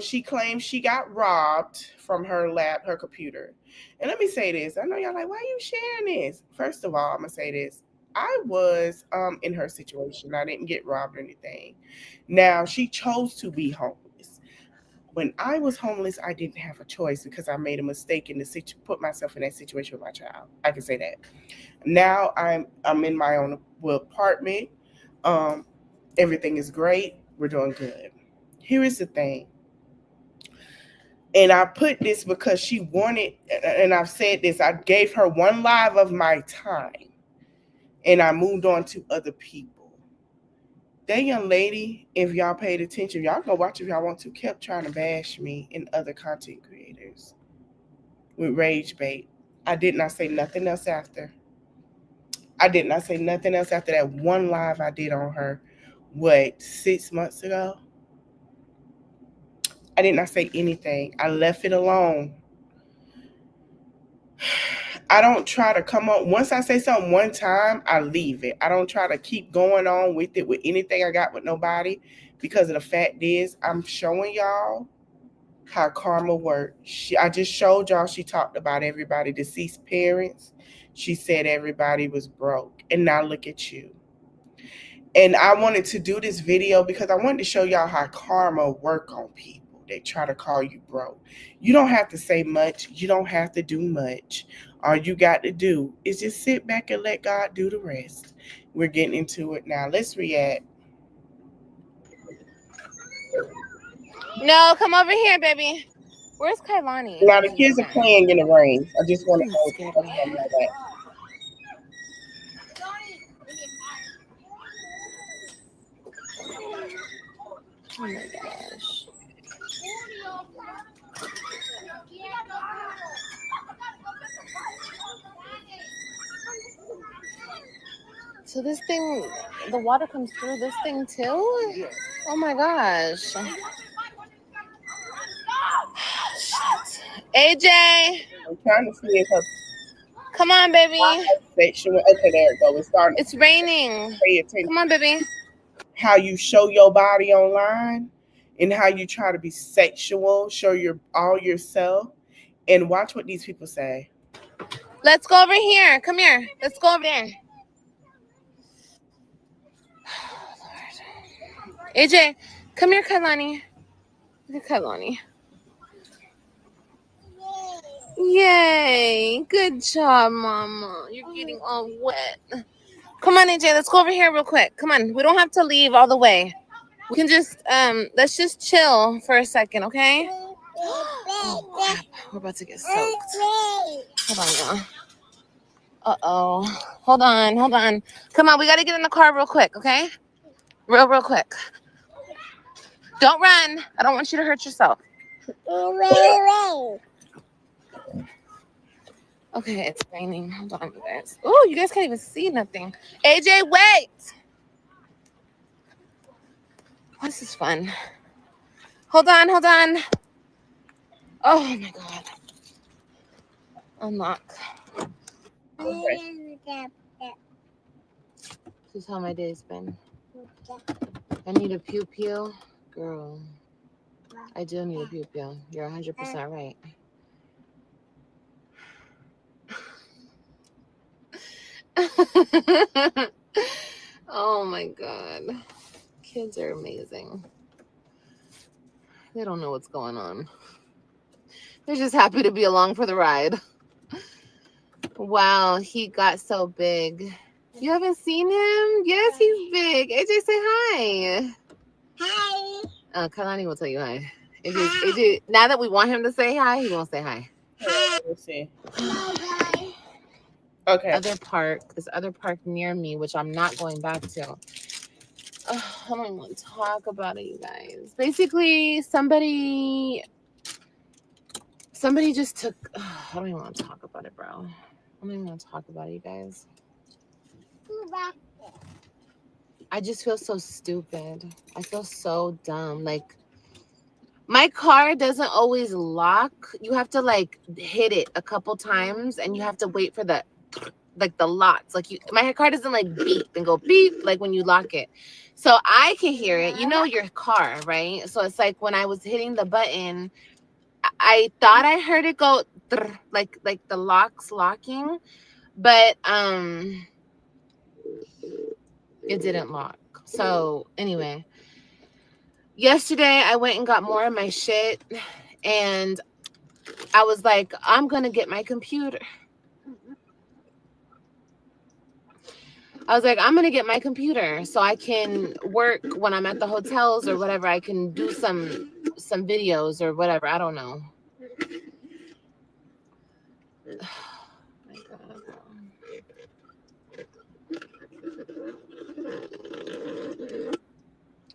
She claims she got robbed from her computer. And let me say this. I know y'all like, why are you sharing this? First of all, I'm gonna say this. I was in her situation. I didn't get robbed or anything. Now, she chose to be homeless. When I was homeless, I didn't have a choice because I made a mistake in put myself in that situation with my child. I can say that. Now I'm in my own apartment. Everything is great. We're doing good. Here is the thing. And I put this because she wanted, and I've said this, I gave her one live of my time. And I moved on to other people. That young lady, if y'all paid attention, y'all go watch if y'all want to, kept trying to bash me and other content creators with rage bait. I did not say nothing else after. I did not say nothing else after that one live I did on her, 6 months ago? I did not say anything. I left it alone. I don't try to come on. Once I say something one time, I leave it. I don't try to keep going on with it with anything I got with nobody, because of the fact is I'm showing y'all how karma works. I just showed y'all she talked about everybody, deceased parents. She said everybody was broke. And now look at you. And I wanted to do this video because I wanted to show y'all how karma work on people. They try to call you broke. You don't have to say much. You don't have to do much. All you got to do is just sit back and let God do the rest. We're getting into it now. Let's react. No, come over here, baby. Where's Kailani? Now the kids are playing in the rain. I just want to hold something like that. Oh my gosh. So this thing, the water comes through this thing too? Oh my gosh. Shit. AJ, I'm trying to see if her come on, baby. sexual. Okay, there it goes. It's starting. It's raining. Pay attention. Come on, baby. How you show your body online and how you try to be sexual, show your all yourself, and watch what these people say. Let's go over here. Come here. Let's go over there. AJ, come here, Kailani. Look at Kailani. Yay. Good job, Mama. You're getting all wet. Come on, AJ. Let's go over here real quick. Come on. We don't have to leave all the way. We can just, let's just chill for a second, okay? Oh, crap. We're about to get soaked. Hold on, y'all. Uh-oh. Hold on. Come on. We got to get in the car real quick, okay? Real quick. Don't run. I don't want you to hurt yourself. Okay, it's raining. Hold on, you guys. Oh, you guys can't even see nothing. AJ, wait. This is fun. Hold on. Oh my God. Unlock. Okay. This is how my day's been. I need a pew. Girl, I do need a pew. You're 100% right. Oh my God. Kids are amazing. They don't know what's going on. They're just happy to be along for the ride. Wow, he got so big. You haven't seen him? Yes, he's big. AJ, say hi. Hi. Kailani will tell you hi. AJ, now that we want him to say hi, he won't say hi. Let's see. Okay. This other park near me, which I'm not going back to. I don't even want to talk about it, you guys. Basically, somebody just took. I don't even want to talk about it, bro. I don't even want to talk about it, you guys. I just feel so stupid. I feel so dumb. Like, my car doesn't always lock. You have to like hit it a couple times, and you have to wait for the locks. Like, my car doesn't like beep and go beep like when you lock it. So I can hear it. You know your car, right? So it's like when I was hitting the button, I thought I heard it go like the locks locking, but it didn't lock. So anyway, yesterday I went and got more of my shit, and I was like, I'm gonna get my computer. I was like, I'm gonna get my computer so I can work when I'm at the hotels or whatever. I can do some videos or whatever. I don't know. My God.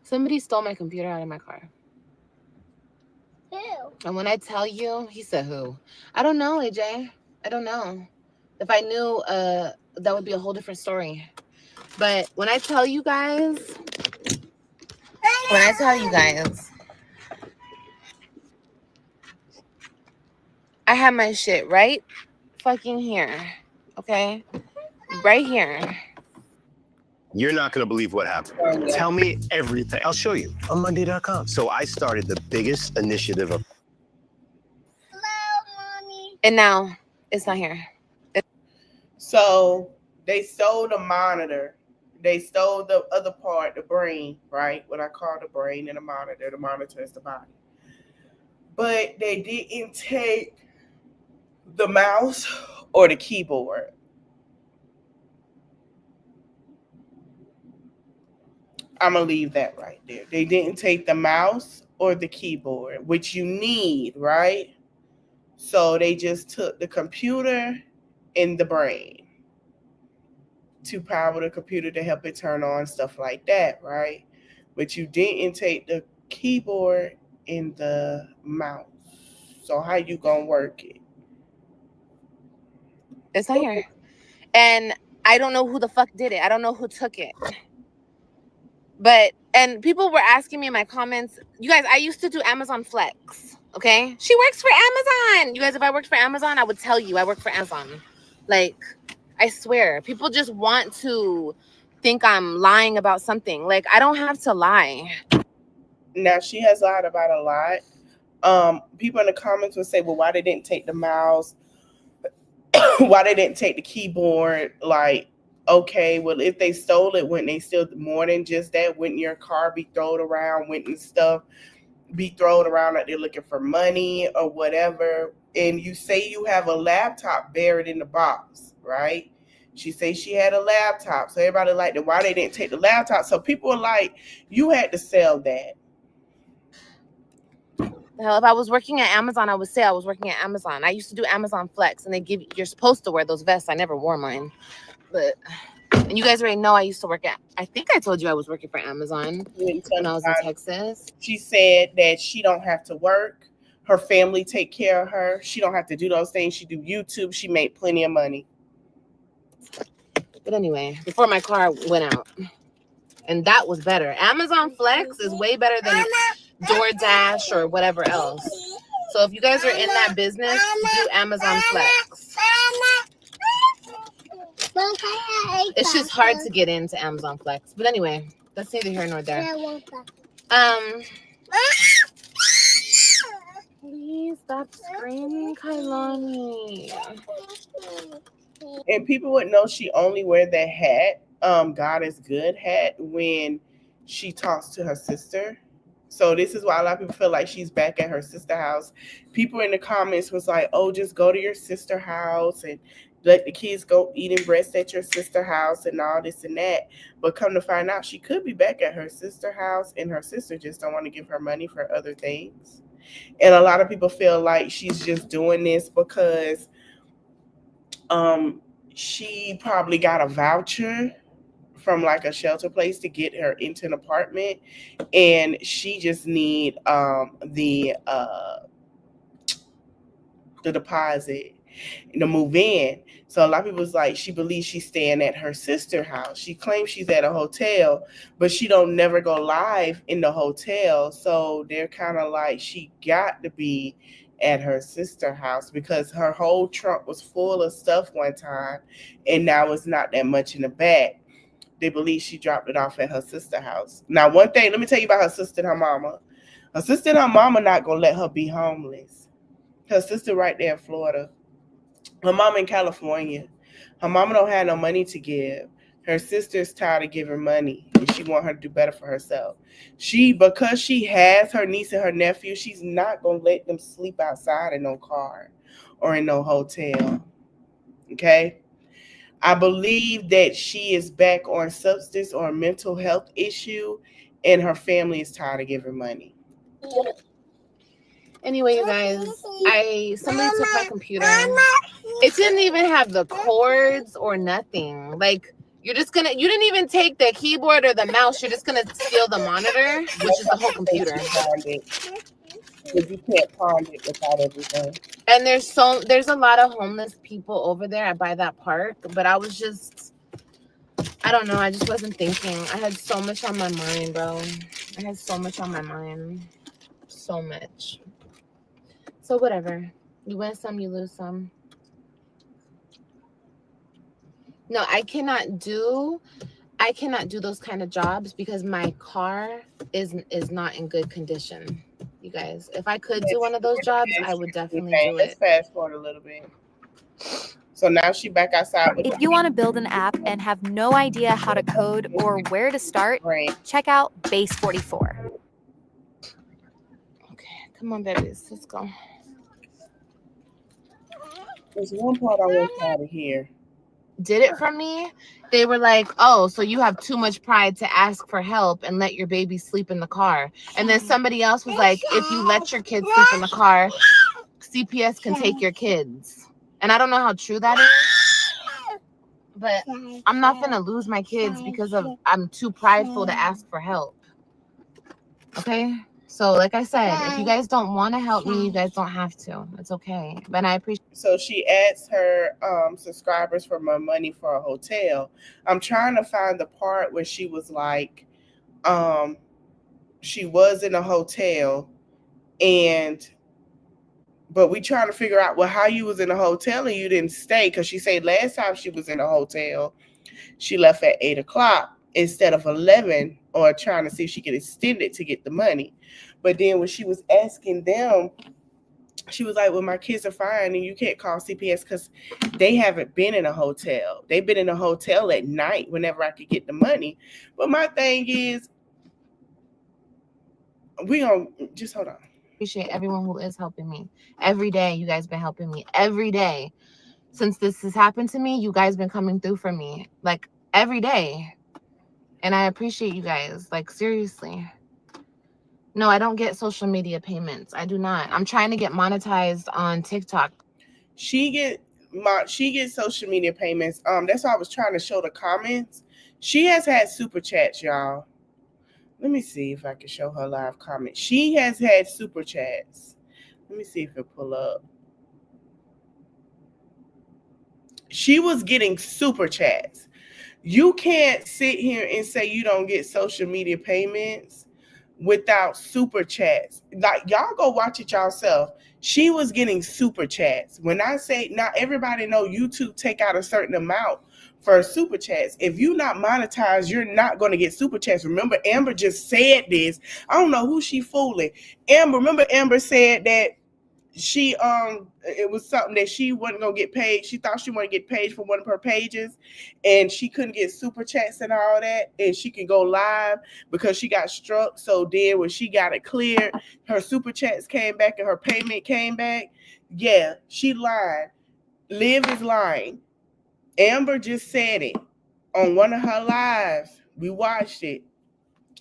Somebody stole my computer out of my car. Who? And when I tell you, he said who? I don't know, AJ. I don't know. If I knew, that would be a whole different story. But when I tell you guys, I have my shit right fucking here. Okay? Right here. You're not going to believe what happened. Tell me everything. I'll show you on Monday.com. So I started the biggest initiative of. Hello, Mommy. And now it's not here. So they stole the monitor. They stole the other part, the brain, right? What I call the brain and the monitor. The monitor is the body. But they didn't take the mouse or the keyboard. I'm going to leave that right there. They didn't take the mouse or the keyboard, which you need, right? So they just took the computer and the brain to power the computer to help it turn on, stuff like that, right? But you didn't take the keyboard and the mouse. So how you gonna work it? It's not here. And I don't know who the fuck did it. I don't know who took it. And people were asking me in my comments, you guys, I used to do Amazon Flex. Okay. She works for Amazon. You guys, if I worked for Amazon, I would tell you I work for Amazon. Like, I swear, people just want to think I'm lying about something. Like, I don't have to lie. Now, she has lied about a lot. People in the comments would say, well, why they didn't take the mouse? Why they didn't take the keyboard? Like, okay, well, if they stole it, wouldn't they steal more than just that? Wouldn't your car be thrown around? Wouldn't stuff be thrown around like they're looking for money or whatever? And you say you have a laptop buried in the box, right? She says she had a laptop. So everybody like, why they didn't take the laptop? So people are like, you had to sell that. Hell, if I was working at Amazon, I would say I was working at Amazon. I used to do Amazon Flex, and you're supposed to wear those vests. I never wore mine. But, and you guys already know I used to work I think I told you I was working for Amazon when I was in Texas. She said that she don't have to work. Her family take care of her. She don't have to do those things. She do YouTube. She made plenty of money. But anyway, before my car went out. And that was better. Amazon Flex is way better than DoorDash or whatever else. So if you guys are in that business, do Amazon Flex. It's just hard to get into Amazon Flex. But anyway, that's neither here nor there. Please stop screaming, Kailani. And people would know she only wear that hat, God is good hat, when she talks to her sister. So this is why a lot of people feel like she's back at her sister house. People in the comments was like, oh, just go to your sister house and let the kids go eating breast at your sister house and all this and that. But come to find out, she could be back at her sister house, and her sister just don't want to give her money for other things. And a lot of people feel like she's just doing this because she probably got a voucher from like a shelter place to get her into an apartment, and she just need the deposit to move in. So a lot of people was like, she believes she's staying at her sister's house. She claims she's at a hotel, but she don't never go live in the hotel. So they're kind of like, she got to be at her sister's house because her whole trunk was full of stuff one time, and now it's not that much in the back. They believe she dropped it off at her sister's house. Now, one thing, let me tell you about her sister and her mama. Her sister and her mama not going to let her be homeless. Her sister right there in Florida. Her mama in California. Her mama don't have no money to give. Her sister's tired of giving money, and she want her to do better for herself. Because she has her niece and her nephew, she's not going to let them sleep outside in no car or in no hotel. Okay? I believe that she is back on substance or a mental health issue, and her family is tired of giving money. Anyway, you guys, somebody took my computer. It didn't even have the cords or nothing. Like, you didn't even take the keyboard or the mouse. You're just gonna steal the monitor, which is the whole computer. Because you can't pawn it without everything. And there's a lot of homeless people over there by that park, but I was just, I don't know, I just wasn't thinking. I had so much on my mind, bro. I had so much on my mind. So much. So whatever. You win some, you lose some. No, I cannot do those kind of jobs because my car is not in good condition. You guys, if I could do one of those jobs, I would definitely do it. Let's fast forward a little bit. So now she back outside. If you want to build an app and have no idea how to code or where to start, check out Base 44. Okay, come on, babies, let's go. There's one part I want y'all to hear. Did it for me. They were like, oh, so you have too much pride to ask for help and let your baby sleep in the car. And then somebody else was like, if you let your kids sleep in the car, CPS can take your kids. And I don't know how true that is, but I'm not going to lose my kids because I'm too prideful to ask for help. Okay? So, like I said, if you guys don't want to help me, you guys don't have to. It's okay. But I appreciate. So she asked her subscribers for more money for a hotel. I'm trying to find the part where she was like, she was in a hotel, but we trying to figure out, well, how you was in a hotel and you didn't stay, because she said last time she was in a hotel, she left at 8 o'clock instead of 11, or trying to see if she could extend it to get the money. But then when she was asking them, she was like, well, my kids are fine and you can't call CPS because they haven't been in a hotel. They've been in a hotel at night whenever I could get the money. But my thing is, we gonna just hold on. Appreciate everyone who is helping me. Every day, you guys been helping me. Every day. Since this has happened to me, you guys been coming through for me. Like, every day. And I appreciate you guys. Like, seriously. No, I don't get social media payments. I do not. I'm trying to get monetized on TikTok. She gets social media payments. That's why I was trying to show the comments. She has had super chats, y'all. Let me see if I can show her live comments. She has had super chats. Let me see if it pull up. She was getting super chats. You can't sit here and say you don't get social media payments without super chats. Like, y'all go watch it yourself. She was getting super chats. When I say, not everybody know YouTube take out a certain amount for super chats. If you not monetized, you're not going to get super chats. Remember, Amber just said this. I don't know who she fooling. Amber said that she it was something that she wasn't gonna get paid. She thought she wanted to get paid for one of her pages, and she couldn't get super chats and all that, and she can go live because she got struck. So then when she got it cleared, her super chats came back and her payment came back. Yeah, she lied. Liv is lying. Amber just said it on one of her lives. We watched it.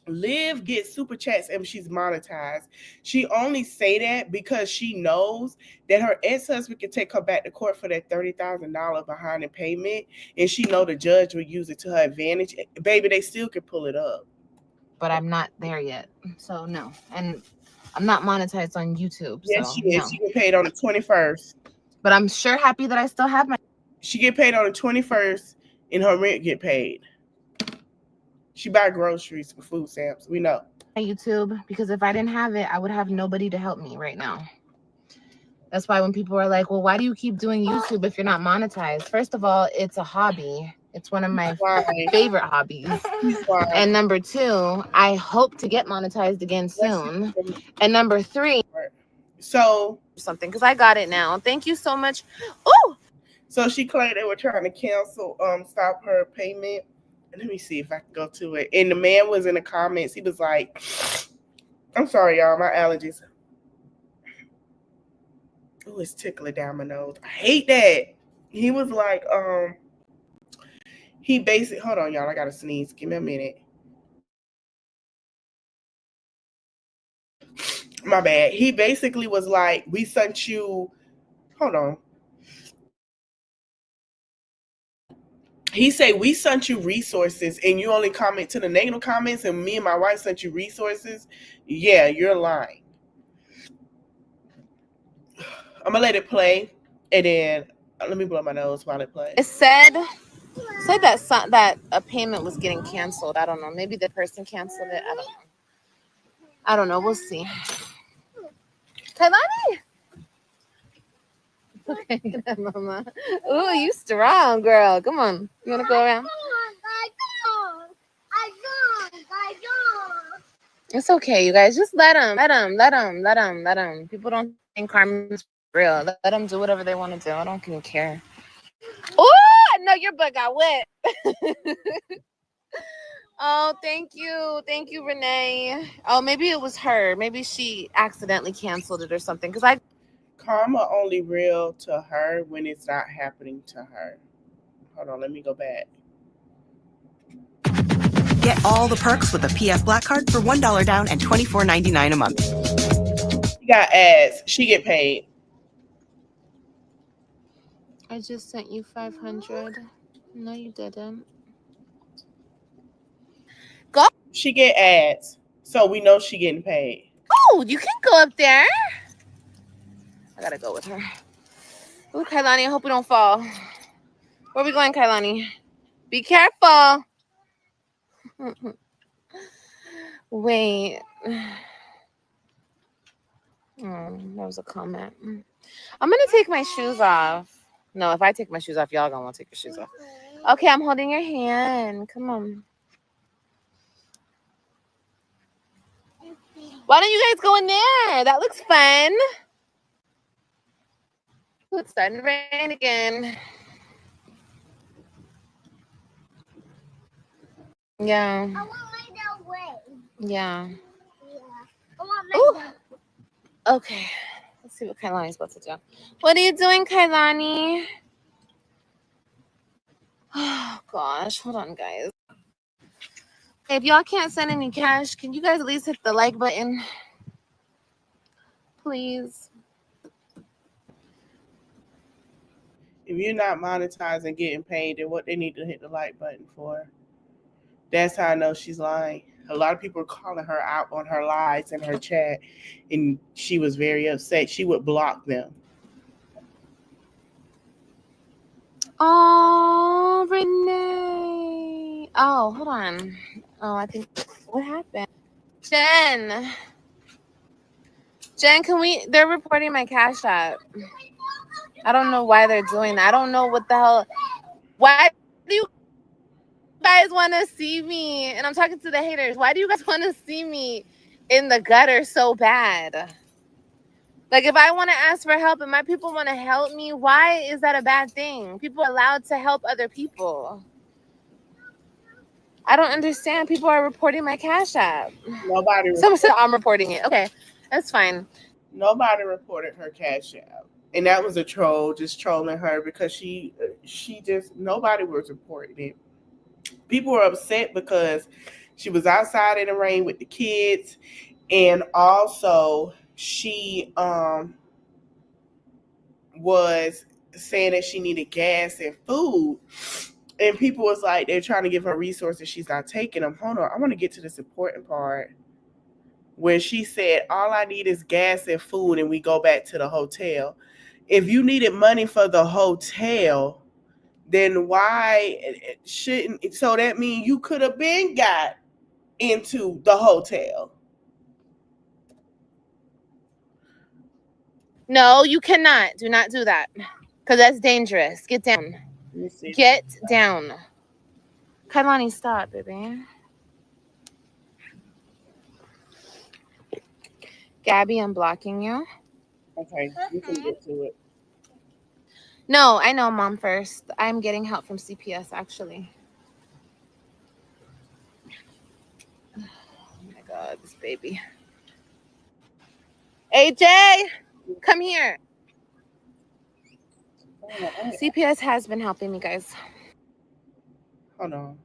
Liv gets super chats and she's monetized. She only say that because she knows that her ex-husband can take her back to court for that $30,000 behind in payment, and she know the judge will use it to her advantage. Baby, they still can pull it up. But I'm not there yet. So no. And I'm not monetized on YouTube. Yes, so, she is. no. She get paid on the 21st. But I'm sure happy that I still have my. She get paid on the 21st and her rent get paid. She buy groceries for food stamps. We know. YouTube, because if I didn't have it, I would have nobody to help me right now. That's why when people are like, well, why do you keep doing YouTube if you're not monetized? First of all, it's a hobby. It's one of my favorite hobbies. And number two, I hope to get monetized again soon. And number three, so something, because I got it now. Thank you so much. Oh, so she claimed they were trying to cancel, stop her payment. Let me see if I can go to it. And the man was in the comments. He was like, I'm sorry, y'all, my allergies. Oh, it's tickling down my nose. I hate that. He was like, he basically, hold on, y'all, I gotta sneeze. Give me a minute. My bad. He basically was like, we sent you, hold on. He said, we sent you resources and you only comment to the negative comments, and me and my wife sent you resources. Yeah, you're lying. I'm going to let it play, and then let me blow my nose while it plays. It said that a payment was getting canceled. I don't know. Maybe the person canceled it. I don't know. We'll see. Kailani? Okay, Mama. Ooh, you strong, girl. Come on. You want to go around? I don't. It's okay, you guys. Just let them. People don't think karma's real. Let them do whatever they want to do. I don't even care. Oh, no, your butt got wet. Oh, thank you. Thank you, Renee. Oh, maybe it was her. Maybe she accidentally canceled it or something. Because karma only real to her when it's not happening to her. Hold on, let me go back. Get all the perks with the PF Black Card for $1 down and $24.99 a month. She got ads. She get paid. I just sent you 500. No, you didn't. Go. She get ads, so we know she getting paid. Oh, you can go up there. I gotta go with her. Ooh, Kailani, I hope we don't fall. Where are we going, Kailani? Be careful. Wait. That was a comment. I'm gonna take my shoes off. No, if I take my shoes off, y'all gonna want to take your shoes off. Okay, I'm holding your hand. Come on. Why don't you guys go in there? That looks fun. Ooh, it's starting to rain again. Yeah. I want my that way. Yeah. I want my okay. Let's see what Kailani's about to do. What are you doing, Kailani? Oh gosh, hold on, guys. If y'all can't send any cash, can you guys at least hit the like button? Please. If you're not monetizing, getting paid, then what they need to hit the like button for? That's how I know she's lying. A lot of people are calling her out on her lies in her chat, and she was very upset. She would block them. Oh, Renee. Oh, hold on. Oh, I think, what happened? Jen, they're reporting my Cash App. I don't know why they're doing that. I don't know what the hell. Why do you guys want to see me? And I'm talking to the haters. Why do you guys want to see me in the gutter so bad? Like, if I want to ask for help and my people want to help me, why is that a bad thing? People are allowed to help other people. I don't understand. People are reporting my Cash App. Someone said I'm reporting it. Okay, that's fine. Nobody reported her Cash App. And that was a troll, just trolling her because she just, nobody was reporting it. People were upset because she was outside in the rain with the kids. And also she was saying that she needed gas and food. And people was like, they're trying to give her resources. She's not taking them. Hold on. I want to get to this important part where she said, all I need is gas and food. And we go back to the hotel. If you needed money for the hotel, then why shouldn't? So that means you could have been got into the hotel. No, you cannot. Do not do that. Because that's dangerous. Get down. Get down. Kailani, stop, baby. Gabby, I'm blocking you. Okay, you can get to it. No, I know, Mom, first. I'm getting help from CPS, actually. Oh, my God, this baby. AJ, come here. CPS has been helping me, guys. Hold on.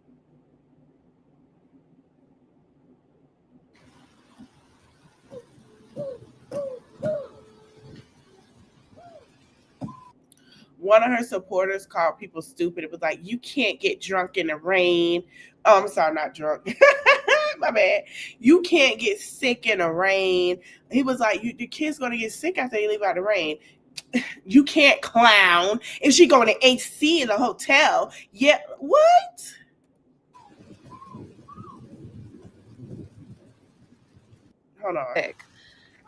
One of her supporters called people stupid. It was like, you can't get drunk in the rain. Oh, I'm sorry, not drunk. My bad. You can't get sick in the rain. He was like, the kid's going to get sick after they leave out the rain. You can't clown. If she going to AC in the hotel. Yeah, what? Hold on.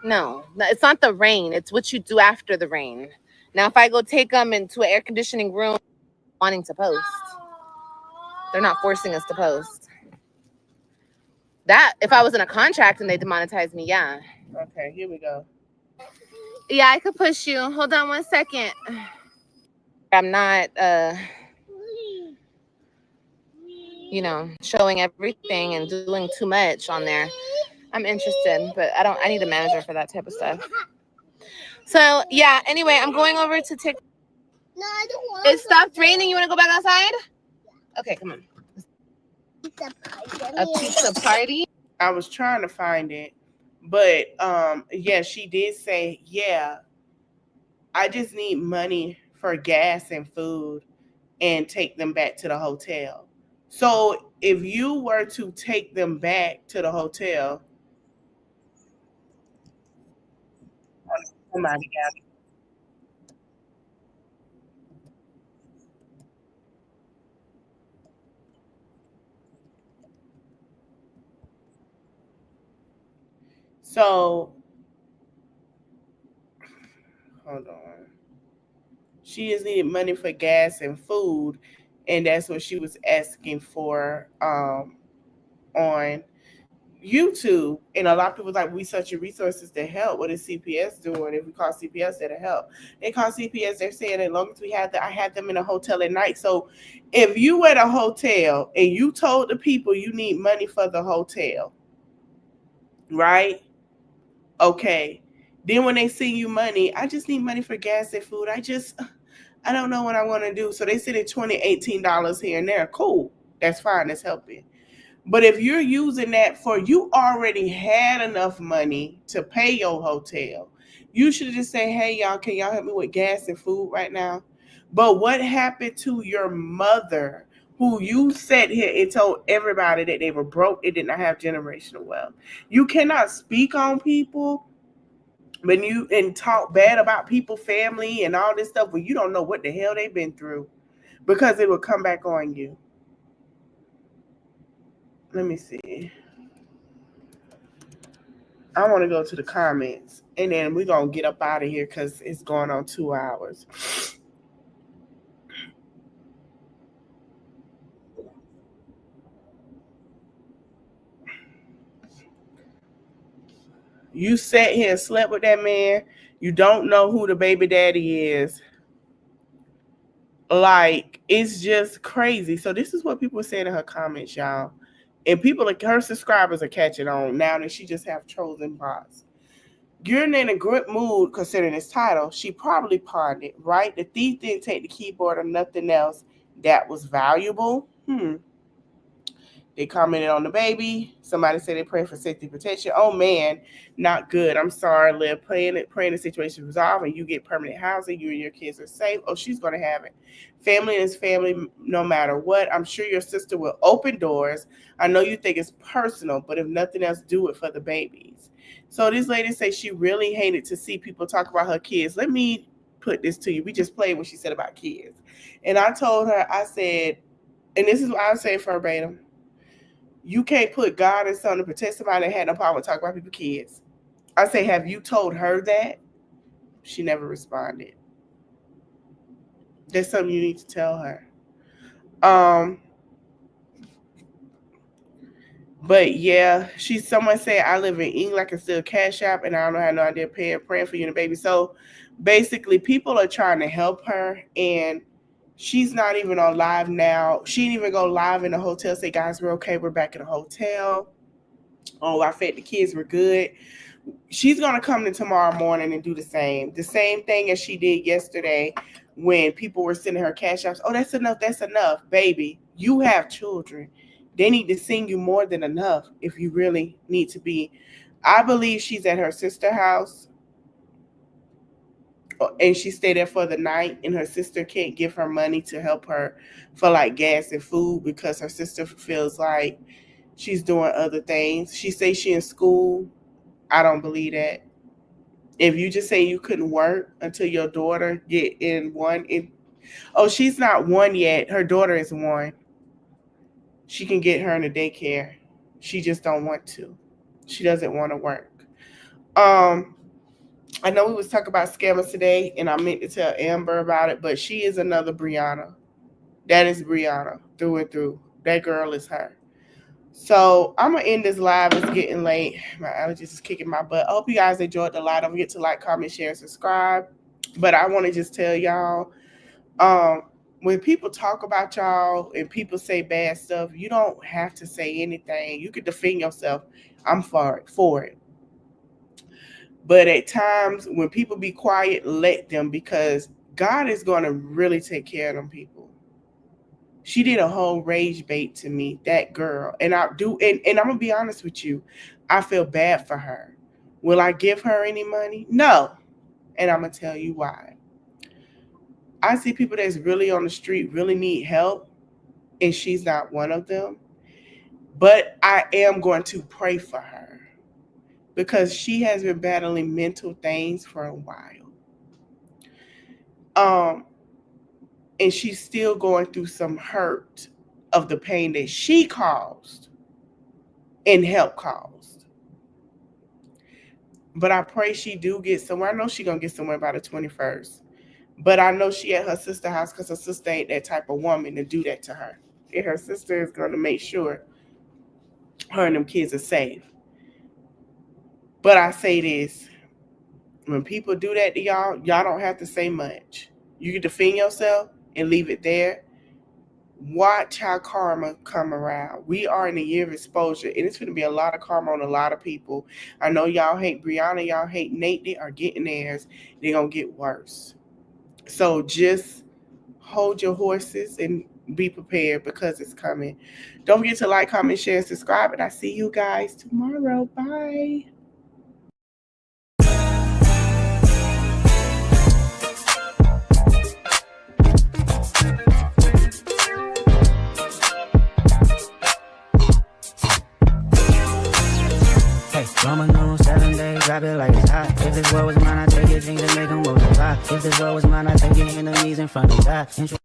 No, it's not the rain. It's what you do after the rain. Now, if I go take them into an air conditioning room wanting to post, they're not forcing us to post. That, if I was in a contract and they demonetized me, yeah. Okay, here we go. Yeah, I could push you. Hold on 1 second. I'm not, showing everything and doing too much on there. I'm interested, but I need a manager for that type of stuff. So, yeah, anyway, I'm going over to TikTok. No, I don't want to. It stopped raining. You want to go back outside? Okay, come on. A pizza party? I was trying to find it. But, yeah, she did say, yeah, I just need money for gas and food and take them back to the hotel. So if you were to take them back to the hotel, Somebody got it. So, hold on. She just needed money for gas and food, and that's what she was asking for on YouTube. And a lot of people like, we such a resources to help. What is CPS doing? If we call CPS, that'll help. They call CPS, they're saying as long as we have I had them in a hotel at night. So if you at a hotel and you told the people you need money for the hotel, right? Okay. Then when they send you money, I just need money for gas and food. I don't know what I want to do. So they send it $20, $18 here and there. Cool. That's fine. That's helping. But if you're using that for, you already had enough money to pay your hotel, you should just say, hey, y'all, can y'all help me with gas and food right now? But what happened to your mother, who you sat here and told everybody that they were broke, they did not have generational wealth? You cannot speak on people and talk bad about people, family, and all this stuff when you don't know what the hell they've been through, because it will come back on you. Let me see. I want to go to the comments, and then we're going to get up out of here because it's going on 2 hours. You sat here and slept with that man. You don't know who the baby daddy is. Like, it's just crazy. So this is what people are saying in her comments, y'all. And people, like her subscribers, are catching on now that she just have chosen bots. You're in a good mood considering this title. She probably pawned it, right? The thief didn't take the keyboard or nothing else that was valuable. They commented on the baby. Somebody said they pray for safety protection. Oh man, not good. I'm sorry, Liv. Praying the situation resolved and you get permanent housing. You and your kids are safe. Oh, she's gonna have it. Family is family no matter what. I'm sure your sister will open doors. I know you think it's personal, but if nothing else, do it for the babies. So this lady says she really hated to see people talk about her kids. Let me put this to you. We just played what she said about kids. And I told her, I said, and this is what I say verbatim, you can't put God and son to protect somebody that had no power to talk about people's kids. I say, have you told her that? She never responded. That's something you need to tell her. But yeah, someone said, I live in England, I can still cash app, and I don't have no idea praying for you and the baby. So basically, people are trying to help her, and she's not even on live now. She didn't even go live in the hotel, say, guys, we're okay, we're back in the hotel. Oh, I fed the kids, we're good. She's going to come in tomorrow morning and do the same thing as she did yesterday when people were sending her cash apps. Oh, that's enough, baby. You have children. They need to send you more than enough if you really need to be. I believe she's at her sister's house, and she stayed there for the night, and her sister can't give her money to help her for like gas and food because her sister feels like she's doing other things. She says she's in school. I don't believe that. If you just say you couldn't work until your daughter get in one, she's not 1 yet. Her daughter is 1. She can get her in a daycare. She just don't want to. She doesn't want to work. I know we was talking about scammers today, and I meant to tell Amber about it, but she is another Brianna. That is Brianna through and through. That girl is her. So I'm going to end this live. It's getting late. My allergies is kicking my butt. I hope you guys enjoyed the live. Don't forget to like, comment, share, and subscribe. But I want to just tell y'all, when people talk about y'all and people say bad stuff, you don't have to say anything. You can defend yourself. I'm for it. But at times when people be quiet, let them, because God is going to really take care of them people. She did a whole rage bait to me, that girl. And I'm going to be honest with you. I feel bad for her. Will I give her any money? No. And I'm going to tell you why. I see people that's really on the street, really need help, and she's not one of them. But I am going to pray for her because she has been battling mental things for a while. And she's still going through some hurt of the pain that she caused and helped cause. But I pray she do get somewhere. I know she's going to get somewhere by the 21st. But I know she at her sister's house because her sister ain't that type of woman to do that to her. And her sister is going to make sure her and them kids are safe. But I say this. When people do that to y'all, y'all don't have to say much. You can defend yourself and leave it there. Watch how karma come around. We are in a year of exposure, and it's going to be a lot of karma on a lot of people. I know y'all hate Brianna, y'all hate Nate. They are getting theirs. They're going to get worse. So just hold your horses and be prepared because it's coming. Don't forget to like, comment, share, and subscribe, and I see you guys tomorrow. Bye. Mama know 7 days, drop it like it's hot. If this world was mine, I take it, things that make them multiply. If this world was mine, I take your enemies in front of God.